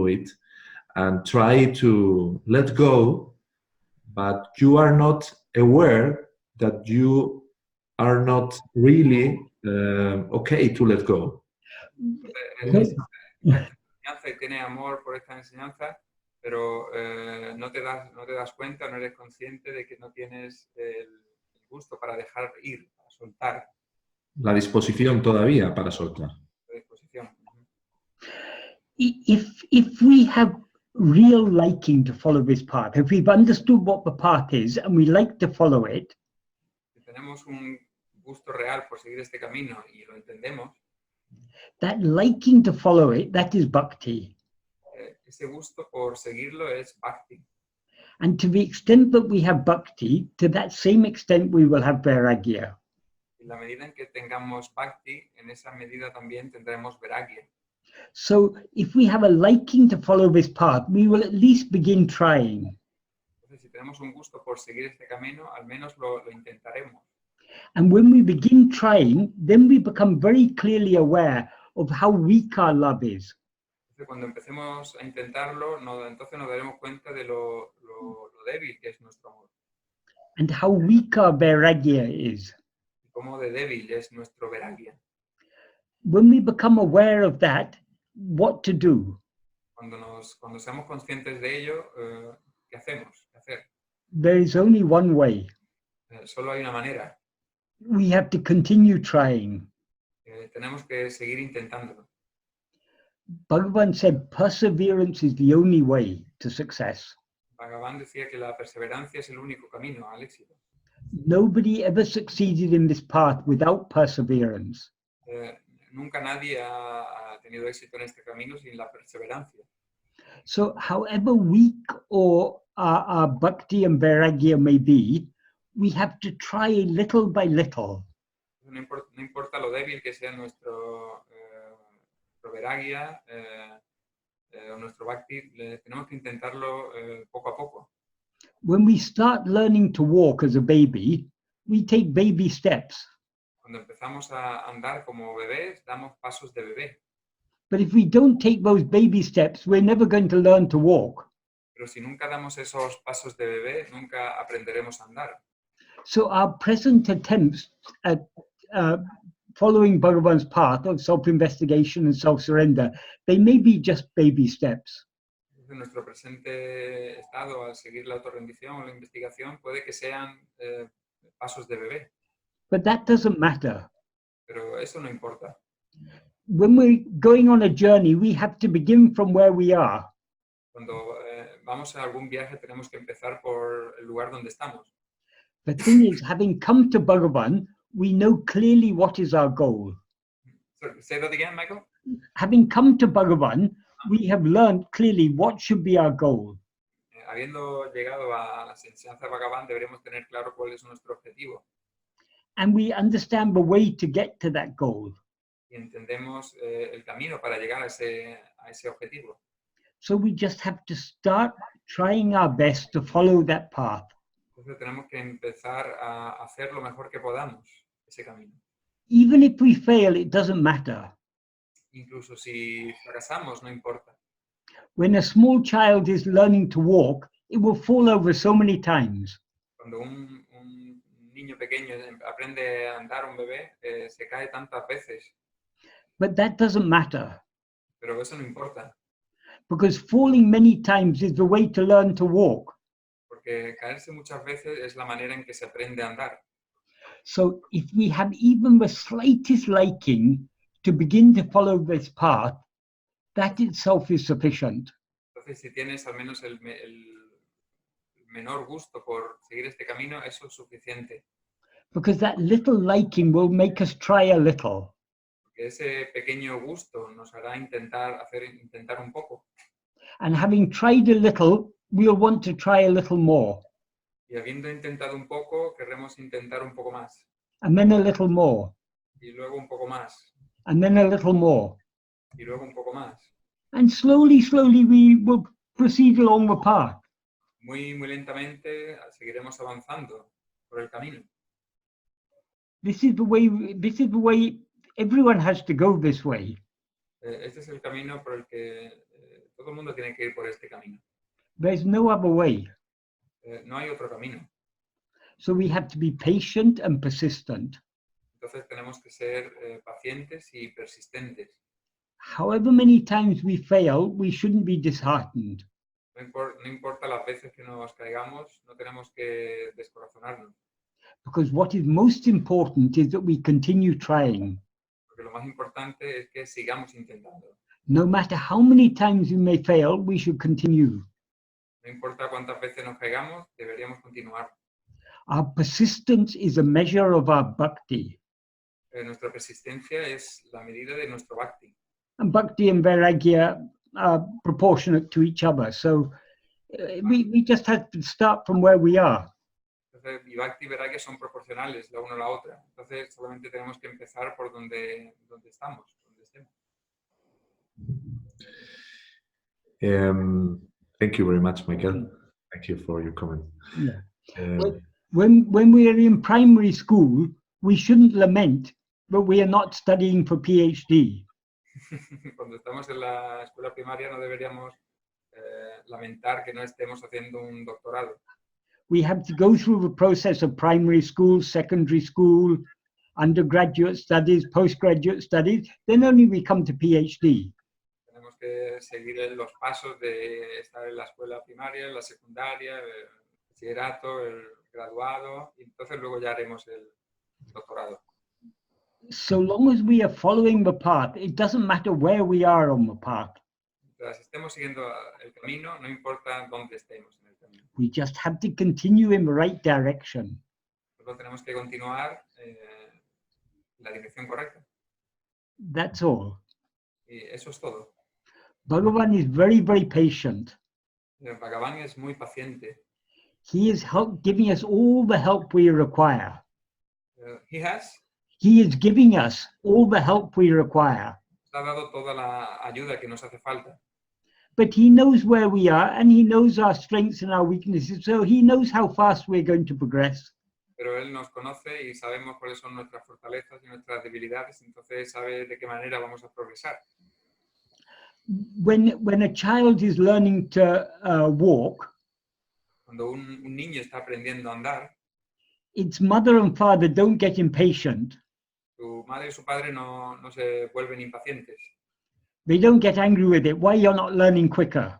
it and try to let go, but you are not aware that you are not really okay to let go. Y tiene amor por esta enseñanza, pero no te das cuenta, no eres consciente de que no tienes el gusto para dejar ir, para soltar. la disposición todavía para soltar. La disposición. If we have real liking to follow this path, if we've understood what the path is and we like to follow it, Si tenemos un gusto real por seguir este camino y lo entendemos, that liking to follow it, that is bhakti. ese gusto por seguirlo es bhakti. And to the extent that we have bhakti, to that same extent we will have vairagya. En la medida en que tengamos bhakti, en esa medida también tendremos vairagya. So if we have a liking to follow this path, we will at least begin trying. Entonces, si tenemos un gusto por seguir este camino, al menos lo intentaremos. And when we begin trying, then we become very clearly aware of how weak our love is. Entonces, cuando empecemos a intentarlo, entonces nos daremos cuenta de lo débil que es nuestro amor. And how weak our vairagya is. Y cómo de débil es nuestro vairagya. When we become aware of that, what to do? Cuando seamos conscientes de ello, ¿qué hacemos? ¿Qué hacer? There is only one way. Solo hay una manera. We have to continue trying. Tenemos que seguir intentándolo. Bhagavan said perseverance is the only way to success. Bhagavan decía que la perseverancia es el único camino al éxito. Nobody ever succeeded in this path without perseverance. Nunca nadie ha tenido éxito en este camino sin la perseverancia. So however weak or our bhakti and vairagya may be, we have to try little by little. No importa lo débil que sea nuestro vairagya o nuestro bhakti, tenemos que intentarlo poco a poco. When we start learning to walk as a baby, we take baby steps. Cuando empezamos a andar como bebés, damos pasos de bebé. But if we don't take those baby steps, we're never going to learn to walk. Pero si nunca damos esos pasos de bebé, nunca aprenderemos a andar. So our present attempts at following Bhagavan's path of self-investigation and self-surrender, they may be just baby steps. En nuestro presente estado, al seguir la autorrendición o la investigación, puede que sean pasos de bebé. But that doesn't matter. Pero eso no importa. When we're going on a journey, we have to begin from where we are. Cuando vamos a algún viaje, tenemos que empezar por el lugar donde estamos. The thing is, having come to Bhagavan, we know clearly what is our goal. Say that again, Michael. Having come to Bhagavan, we have learned clearly what should be our goal. Habiendo llegado a la enseñanza de Bhagavan, deberemos tener claro cuál es nuestro objetivo. And we understand the way to get to that goal. Y entendemos el camino para llegar a ese objetivo. So we just have to start trying our best to follow that path. Entonces tenemos que empezar a hacer lo mejor que podamos ese camino. Even if we fail, it doesn't matter. Incluso si fracasamos, no importa. When a small child is learning to walk, it will fall over so many times. Cuando un niño pequeño aprende a andar, un bebé, se cae tantas veces. But that doesn't matter. Pero eso no importa. Because falling many times is the way to learn to walk. Porque caerse muchas veces es la manera en que se aprende a andar. So if we have even the slightest liking to begin to follow this path, that itself is sufficient. Entonces, si tienes al menos el menor gusto por seguir este camino, eso es suficiente. Because that little liking will make us try a little. Porque ese pequeño gusto nos hará intentar un poco. And having tried a little, we'll want to try a little more. Y habiendo intentado un poco, querremos intentar un poco más. And then a little more. Y luego un poco más. And then a little more. Y luego un poco más. And slowly, slowly we will proceed along the path. Muy, muy lentamente seguiremos avanzando por el camino. This is the way everyone has to go this way. Este es el camino por el que todo el mundo tiene que ir por este camino. There's no other way. No hay otro camino. So we have to be patient and persistent. Entonces tenemos que ser pacientes y persistentes. However many times we fail, we shouldn't be disheartened. No importa las veces que nos caigamos, no tenemos que descorazonarnos. Because what is most important is that we continue trying. Porque lo más importante es que sigamos intentando. No matter how many times we may fail, we should continue. No importa cuántas veces nos caigamos, deberíamos continuar. Our persistence is a measure of our bhakti. Nuestra persistencia es la medida de nuestro bhakti. And bhakti and vairagya are proportionate to each other. So we just have to start from where we are. Entonces, y bhakti y vairagya son proporcionales la una a la otra. Entonces, solamente tenemos que empezar por donde estamos, donde estemos. Thank you very much, Michael. Thank you for your comment. Yeah. When we are in primary school, we shouldn't lament, but we are not studying for PhD. Cuando estamos en la escuela primaria no deberíamos lamentar que no estemos haciendo un doctorado. We have to go through the process of primary school, secondary school, undergraduate studies, postgraduate studies, then only we come to PhD. Tenemos que seguir los pasos de estar en la escuela primaria, en la secundaria, el bachillerato, el graduado, y entonces luego ya haremos el doctorado. So long as we are following the path, it doesn't matter where we are on the path. Mientras estemos siguiendo el camino, no importa dónde estemos en el camino. We just have to continue in the right direction. Solo tenemos que continuar en la dirección correcta. That's all. Y eso es todo. Bhagavan is very, very patient. Bhagavan es muy paciente. He is giving us all the help we require. He is giving us all the help we require. Nos ha dado toda la ayuda que nos hace falta. But he knows where we are and he knows our strengths and our weaknesses, so he knows how fast we're going to progress. Pero él nos conoce y sabemos cuáles son nuestras fortalezas y nuestras debilidades, entonces sabe de qué manera vamos a progresar. When a child is learning to walk, cuando un niño está aprendiendo a andar, its mother and father don't get impatient. Su madre y su padre no se vuelven impacientes. They don't get angry with it. Why you're not learning quicker?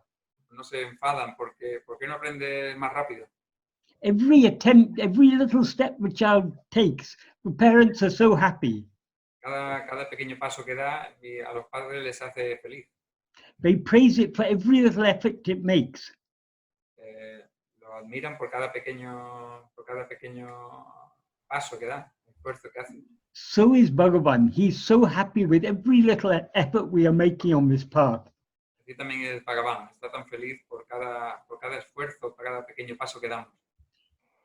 No se enfadan porque ¿por qué no aprendes más rápido? Every attempt, every little step the child takes, the parents are so happy. Cada pequeño paso que da y a los padres les hace feliz. They praise it for every little effort it makes. Lo admiran por cada pequeño paso que da, esfuerzo que hace. So is Bhagavan. He's so happy with every little effort we are making on this path. Así también es Bhagavan. Está tan feliz por cada esfuerzo, por cada pequeño paso que damos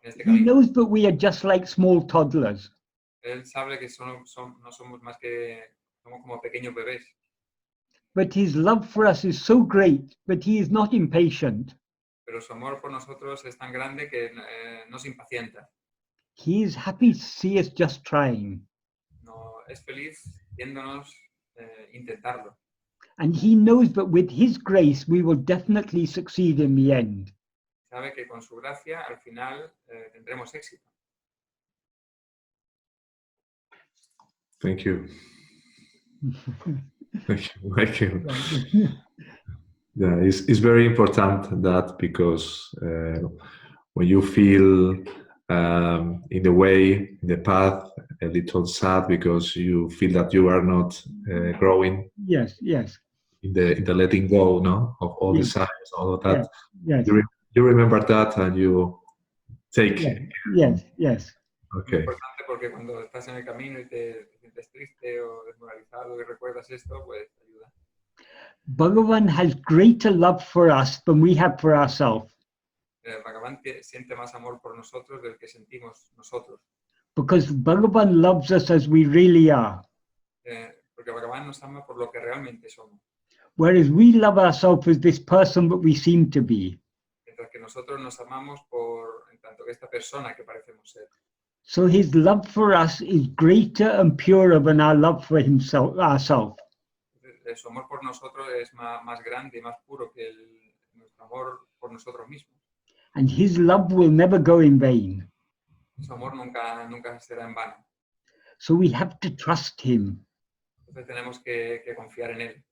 en este camino. He knows that we are just like small toddlers. Él sabe que no somos más que somos como pequeños bebés. But his love for us is so great that he is not impatient. Pero su amor por nosotros es tan grande que no se impacienta. He is happy to see us just trying. No, es feliz viéndonos intentarlo. And he knows that with his grace we will definitely succeed in the end. Sabe que con su gracia al final tendremos éxito. Thank you. Thank you. Yeah, it's very important that because when you feel in the way, in the path, a little sad because you feel that you are not growing. Yes. In the letting go, no, of all the signs, all of that. Yes. You remember that and you take. Yes. Okay. Es importante porque cuando estás en el camino y te sientes triste o desmoralizado y recuerdas esto, pues te ayuda. Bhagavan has greater love for us than we have for ourselves. Bhagavan siente más amor por nosotros del que sentimos nosotros. Because Bhagavan loves us as we really are. Porque Bhagavan nos ama por lo que realmente somos. Whereas we love ourselves as this person that we seem to be. Mientras que nosotros nos amamos por en tanto que esta persona que parecemos ser. So his love for us is greater and purer than our love for ourselves. Su amor por nosotros es más grande y más puro que nuestro amor por nosotros mismos. And his love will never go in vain. Su amor nunca será en vano. So we have to trust him. Entonces tenemos que confiar en él.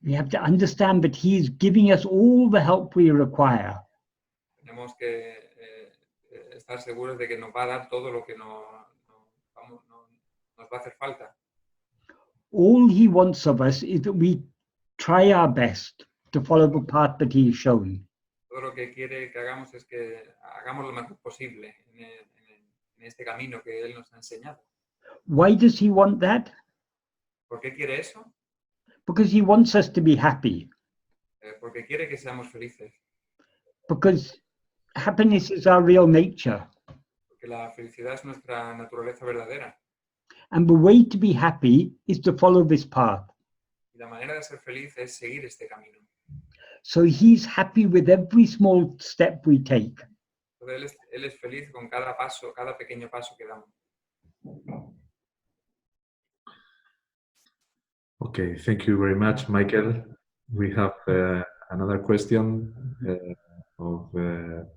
We have to understand that he is giving us all the help we require. Tenemos que estar seguros de que nos va a dar todo lo que nos va a hacer falta. All he wants of us is that we try our best to follow the path that he has shown. Todo lo que quiere que hagamos es que hagamos lo mejor posible en este camino que él nos ha enseñado. Why does he want that? ¿Por qué quiere eso? Because he wants us to be happy. Porque quiere que seamos felices. Because happiness is our real nature. Porque la felicidad es nuestra naturaleza verdadera. And the way to be happy is to follow this path. Y la manera de ser feliz es seguir este camino. So he's happy with every small step we take. Entonces él es feliz con cada paso, cada pequeño paso que damos. Okay, thank you very much, Michael. We have another question of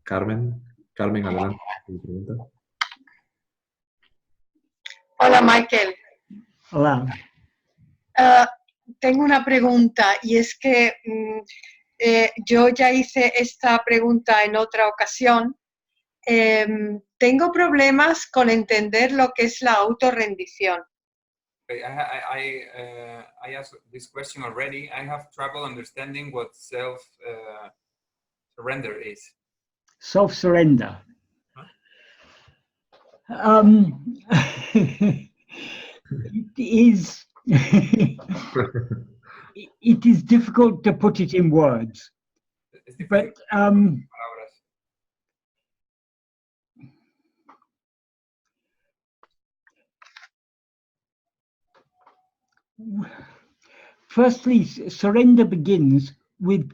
Carmen. Carmen, adelante. Hola, Michael. Hola. Tengo una pregunta y es que yo ya hice esta pregunta en otra ocasión. Tengo problemas con entender lo que es la autorrendición. I asked this question already. I have trouble understanding what surrender is. Self-surrender. It is it is difficult to put it in words, but firstly, surrender begins with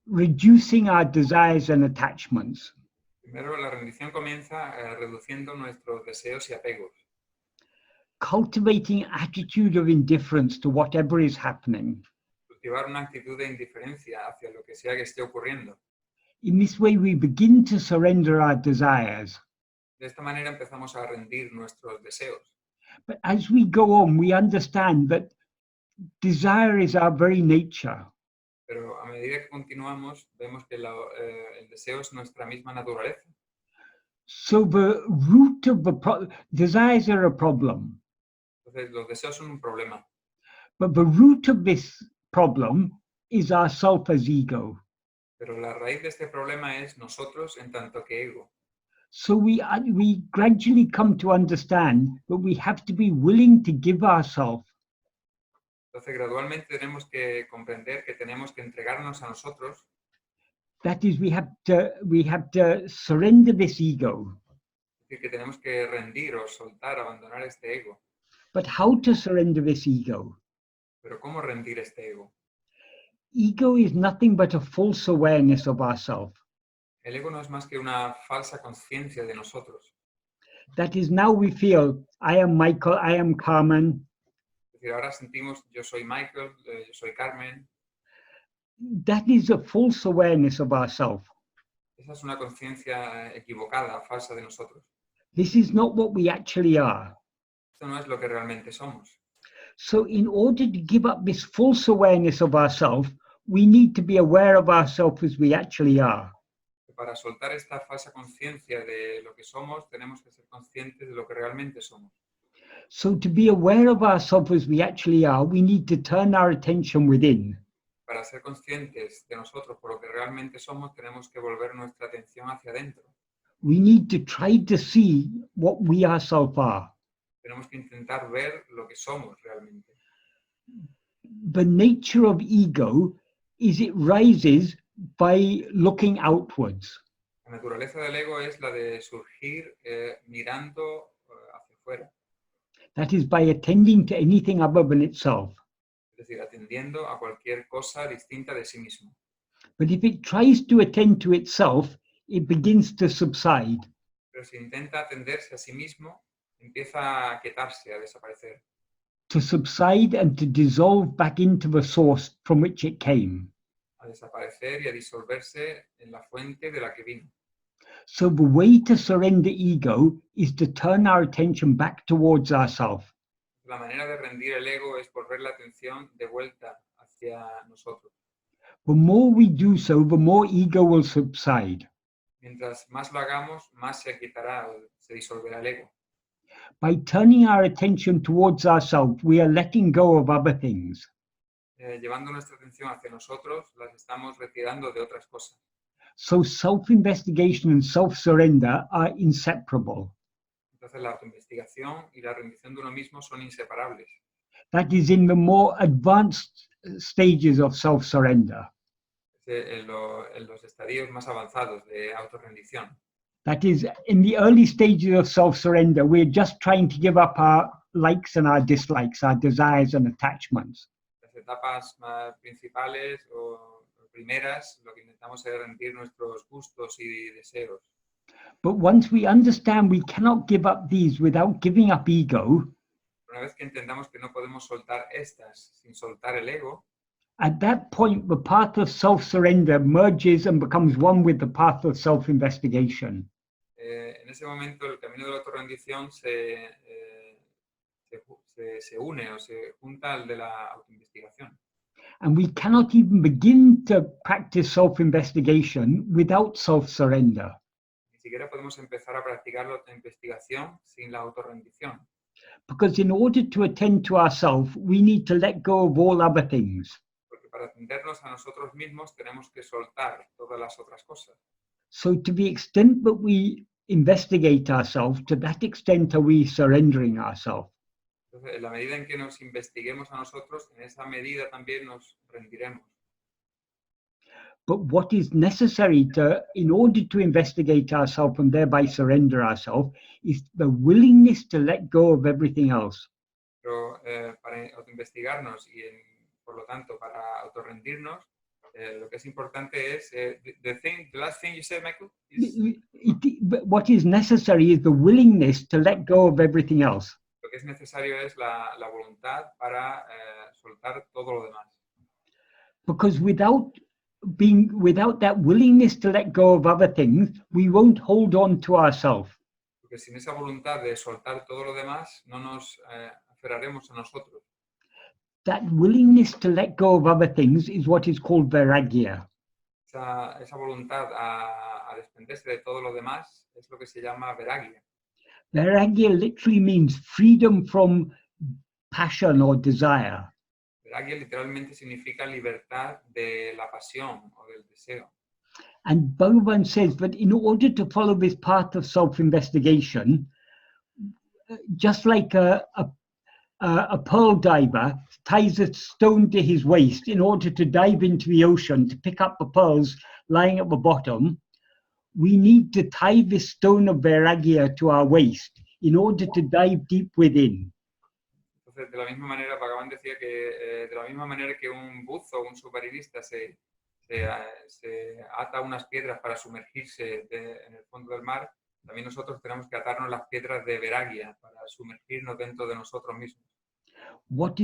reducing our desires and attachments. Primero, la rendición comienza reduciendo nuestros deseos y apegos. Cultivating attitude of indifference to whatever is happening. Cultivar una actitud de indiferencia hacia lo que sea que esté ocurriendo. In this way, we begin to surrender our desires. De esta manera empezamos a rendir nuestros deseos. But as we go on, we understand that desire is our very nature. Pero a medida que continuamos, vemos que el deseo es nuestra misma naturaleza. So the root of the desires are a problem. Entonces, los deseos son un problema. But the root of this problem is our self as ego. Pero la raíz de este problema es nosotros en tanto que ego. So we gradually come to understand that we have to be willing to give ourselves. Entonces, gradualmente tenemos que comprender que tenemos que entregarnos a nosotros. That is, we have to surrender this ego. Es decir, que tenemos que rendir o soltar, abandonar este ego. But how to surrender this ego? Pero ¿cómo rendir este ego? Ego is nothing but a false awareness of ourselves. El ego no es más que una falsa conciencia de nosotros. That is, now we feel, I am Michael, I am Carmen. Es decir, ahora sentimos, yo soy Michael, yo soy Carmen. That is a false awareness of ourselves. Esa es una conciencia equivocada, falsa de nosotros. This is not what we actually are. Esto no es lo que realmente somos. So in order to give up this false awareness of ourselves, we need to be aware of ourselves as we actually are. Para soltar esta falsa conciencia de lo que somos, tenemos que ser conscientes de lo que realmente somos. So to be aware of ourselves as we actually are, we need to turn our attention within. Para ser conscientes de nosotros por lo que realmente somos, tenemos que volver nuestra atención hacia adentro. We need to try to see what we ourselves are. Tenemos que intentar ver lo que somos realmente. The nature of ego is it rises by looking outwards. La naturaleza del ego es la de surgir mirando hacia afuera. That is, by attending to anything other than itself. Es decir, atendiendo a cualquier cosa distinta de sí mismo. But if it tries to attend to itself, it begins to subside. Pero si intenta atenderse a sí mismo, empieza a quietarse, a desaparecer. To subside and to dissolve back into the source from which it came. A desaparecer y a disolverse en la fuente de la que vino. So the way to surrender ego is to turn our attention back towards ourselves. La manera de rendir el ego es volver la atención de vuelta hacia nosotros. The more we do so, the more ego will subside. Mientras más lo hagamos, más se quitará o se disolverá el ego. By turning our attention towards ourselves, we are letting go of other things. Llevando nuestra atención hacia nosotros, las estamos retirando de otras cosas. So self-investigation and self-surrender are inseparable. Entonces la autoinvestigación y la rendición de uno mismo son inseparables. That is in the more advanced stages of self-surrender. En los estadios más avanzados de autorrendición. That is, in the early stages of self-surrender, we're just trying to give up our likes and our dislikes, our desires and attachments. Las etapas más principales o primeras, lo que intentamos es rendir nuestros gustos y deseos. But once we understand we cannot give up these without giving up ego, Una vez que entendamos que no podemos soltar estas sin soltar el ego, at that point, the path of self-surrender merges and becomes one with the path of self-investigation. En ese momento el camino de la autorrendición se une o se junta al de la autoinvestigación. And we cannot even begin to practice self-investigation without self-surrender. Ni siquiera podemos empezar a practicar la autoinvestigación sin la autorrendición. Because in order to attend to ourselves, we need to let go of all other things. Porque para atendernos a nosotros mismos tenemos que soltar todas las otras cosas. So to the extent that we investigate ourselves, to that extent are we surrendering ourselves. Entonces, en la medida en que nos investiguemos a nosotros, en esa medida también nos rendiremos. But what is necessary in order to investigate ourselves and thereby surrender ourselves is the willingness to let go of everything else. Pero para autoinvestigarnos y por lo tanto para autorrendirnos, lo que es importante es the last thing you said, Michael, what is necessary is the willingness to let go of everything else. Lo que es necesario es la voluntad para soltar todo lo demás. Because without that willingness to let go of other things, we won't hold on to ourselves. Porque sin esa voluntad de soltar todo lo demás, no nos aferraremos a nosotros. That willingness to let go of other things is what is called vairagya. Esa voluntad a desprenderse de todo lo demás es lo que se llama vairagya. Vairagya literally means freedom from passion or desire. Vairagya literalmente significa libertad de la pasión o del deseo. And Bhagavan says that in order to follow this path of self-investigation, just like a pearl diver ties a stone to his waist in order to dive into the ocean to pick up the pearls lying at the bottom, we need to tie this stone of vairagya to our waist in order to dive deep within. Entonces, de la misma manera, Bhagavan decía que de la misma manera que un buzo, un submarinista se ata unas piedras para sumergirse en el fondo del mar, también nosotros tenemos que atarnos las piedras de vairagya para sumergirnos dentro de nosotros mismos. What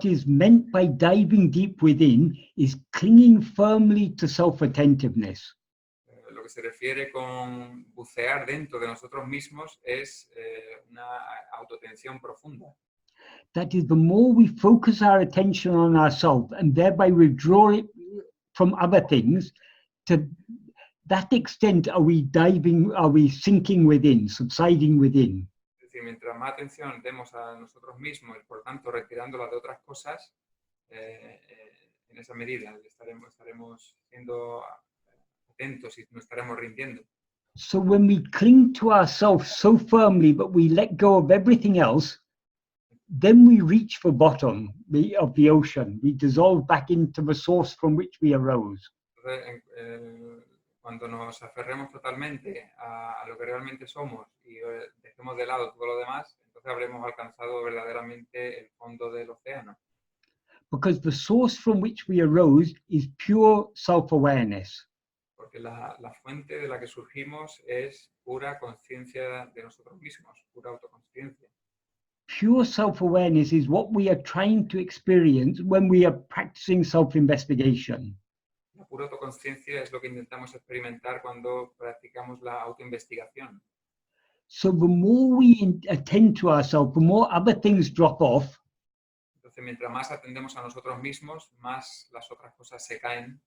is meant by diving deep within is clinging firmly to self-attentiveness. Lo que se refiere con bucear dentro de nosotros mismos es una autoatención profunda. That is, the more we focus our attention on ourselves and thereby withdraw it from other things, to that extent are we sinking within, subsiding within. Es decir, mientras más atención demos a nosotros mismos y por tanto retirándola de otras cosas, en esa medida estaremos siendo atentos y nos estaremos rindiendo. So when we cling to ourselves so firmly but we let go of everything else, then we reach the bottom of the ocean. We dissolve back into the source from which we arose. Entonces, cuando nos aferremos totalmente a lo que realmente somos y dejemos de lado todo lo demás, entonces habremos alcanzado verdaderamente el fondo del océano. Because the source from which we arose is pure self-awareness. Porque la fuente de la que surgimos es pura conciencia de nosotros mismos, pura autoconsciencia. Pure self-awareness is what we are trying to experience when we are practicing self-investigation. La pura autoconsciencia es lo que intentamos experimentar cuando practicamos la autoinvestigación. So the more we attend to ourselves, the more other things drop off. Entonces, mientras más atendemos a nosotros mismos, más las otras cosas se caen,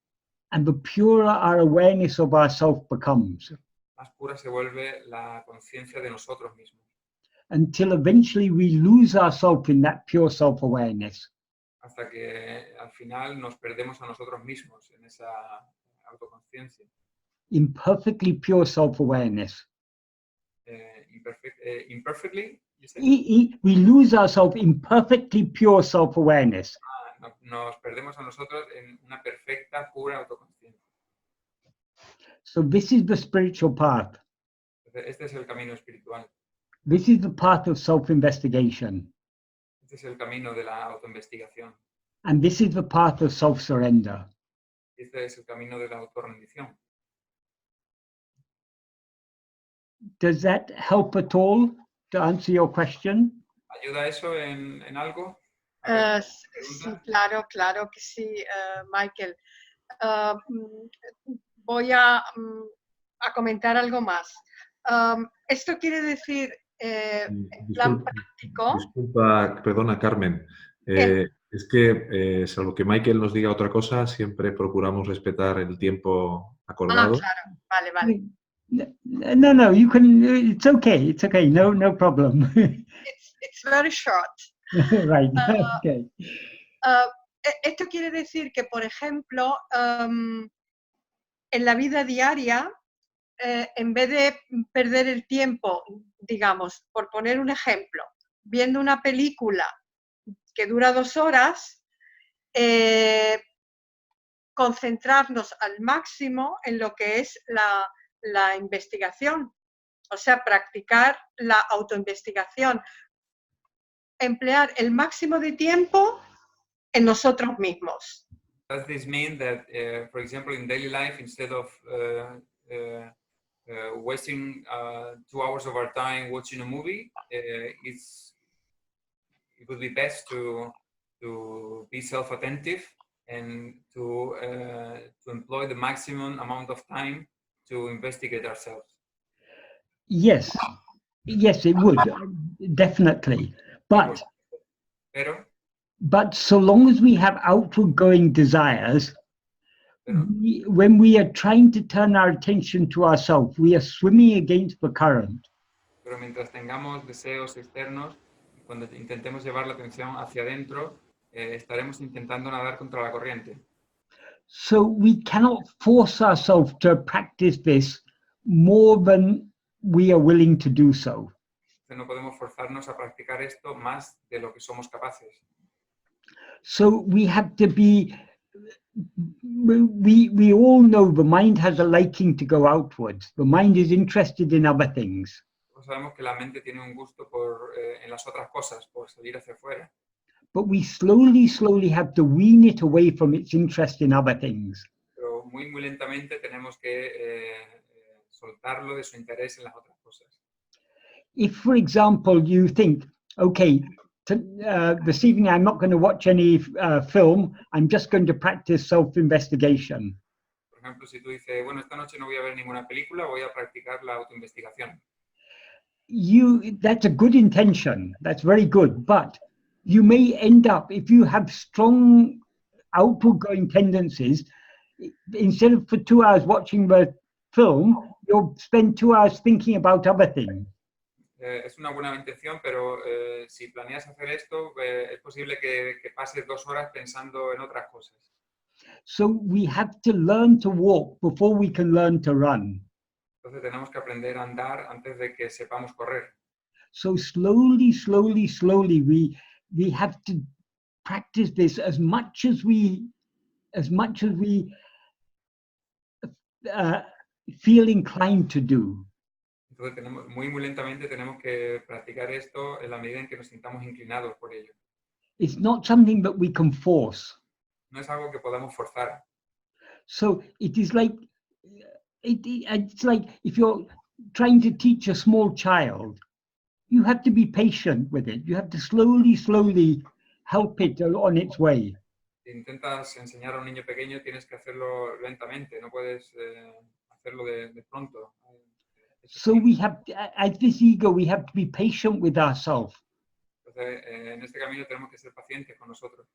and the purer our awareness of ourself becomes, más pura se vuelve la conciencia de nosotros mismos. until eventually we lose ourselves in that pure self-awareness. Hasta que al final nos perdemos a nosotros mismos en esa autoconciencia. In perfectly pure self-awareness. Imperfectly, you said? We lose ourselves in perfectly pure self-awareness. Nos perdemos a nosotros en una perfecta, pura autoconciencia. So this is the spiritual path. Este es el camino espiritual. This is the path of self-investigation. Este es el camino de la autoinvestigación. And this is the path of self-surrender. Este es el camino de la autorrendición. Does that help at all to answer your question? ¿Ayuda eso en algo? Sí, claro que sí, Michael. Voy a comentar algo más. Esto quiere decir, en plan práctico. Disculpa, perdona, Carmen. Es que, salvo que Michael nos diga otra cosa, siempre procuramos respetar el tiempo acordado. Claro, vale. No, you can, it's okay, no problem. It's very short. Right, okay. Esto quiere decir que, por ejemplo, en la vida diaria, en vez de perder el tiempo, digamos, por poner un ejemplo, viendo una película que dura 2 horas, concentrarnos al máximo en lo que es la investigación, o sea, practicar la autoinvestigación, emplear el máximo de tiempo en nosotros mismos. Does this mean that, for example, in daily life, instead of wasting 2 hours of our time watching a movie, it would be best to be self-attentive and to employ the maximum amount of time to investigate ourselves? Yes, it would, definitely. But so long as we have outward going desires, when we are trying to turn our attention to ourselves, we are swimming against the current. Pero mientras tengamos deseos externos, cuando intentemos llevar la atención hacia adentro, estaremos intentando nadar contra la corriente. So we cannot force ourselves to practice this more than we are willing to do so. No podemos forzarnos a practicar esto más de lo que somos capaces. So we have to be, we all know the mind has a liking to go outwards. The mind is interested in other things. Sabemos que la mente tiene un gusto en las otras cosas, por salir hacia afuera. But we slowly have to wean it away from its interest in other things. Pero muy lentamente tenemos que soltarlo de su interés en las otras cosas. If, for example, you think, okay, this evening I'm not going to watch any film, I'm just going to practice self-investigation. Por ejemplo, si tú dices, bueno, esta noche no voy a ver ninguna película, voy a practicar la autoinvestigación. That's a good intention, that's very good, but you may end up, if you have strong outward going tendencies, instead of for 2 hours watching the film, you'll spend 2 hours thinking about other things. Es una buena intención, pero si planeas hacer esto, es posible que pases 2 horas pensando en otras cosas. So we have to learn to walk before we can learn to run. Entonces tenemos que aprender a andar antes de que sepamos correr. So slowly, we have to practice this as much as we feel inclined to do. Entonces muy lentamente tenemos que practicar esto en la medida en que nos sintamos inclinados por ello. It's not something that we can force. No es algo que podamos forzar. So it is like, it's like if you're trying to teach a small child, you have to be patient with it. You have to slowly help it on its way. Si intentas enseñar a un niño pequeño, tienes que hacerlo lentamente, no puedes hacerlo de pronto. So we have, as this ego, we have to be patient with ourselves. Entonces, en este camino tenemos que ser pacientes con nosotros.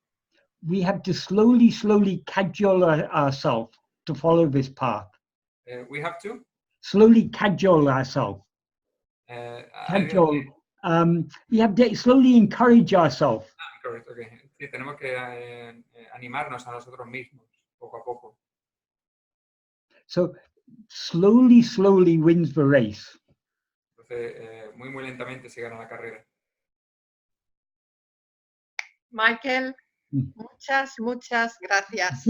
We have to slowly cajole ourselves to follow this path. We have to Slowly cajole ourselves. Cajole. We have to slowly encourage ourselves. Correcto, okay. Sí, tenemos que animarnos a nosotros mismos, poco a poco. So slowly wins the race. Entonces, muy lentamente se gana la carrera. Michael, muchas gracias.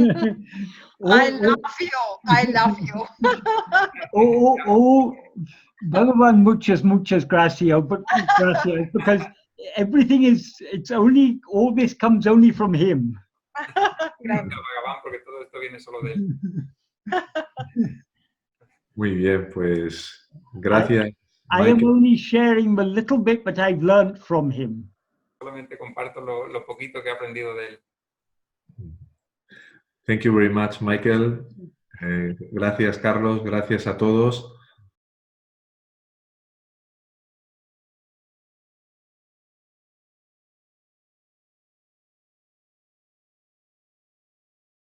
Oh, I love you. Bhagavan, muchas gracias, because everything is, all this comes only from him. Gracias, Bhagavan, porque todo esto viene solo de él. Muy bien, pues gracias. I am only sharing the little bit that I've learned from him. Solamente comparto lo poquito que he aprendido de él. Thank you very much, Michael. Gracias, Carlos. Gracias a todos.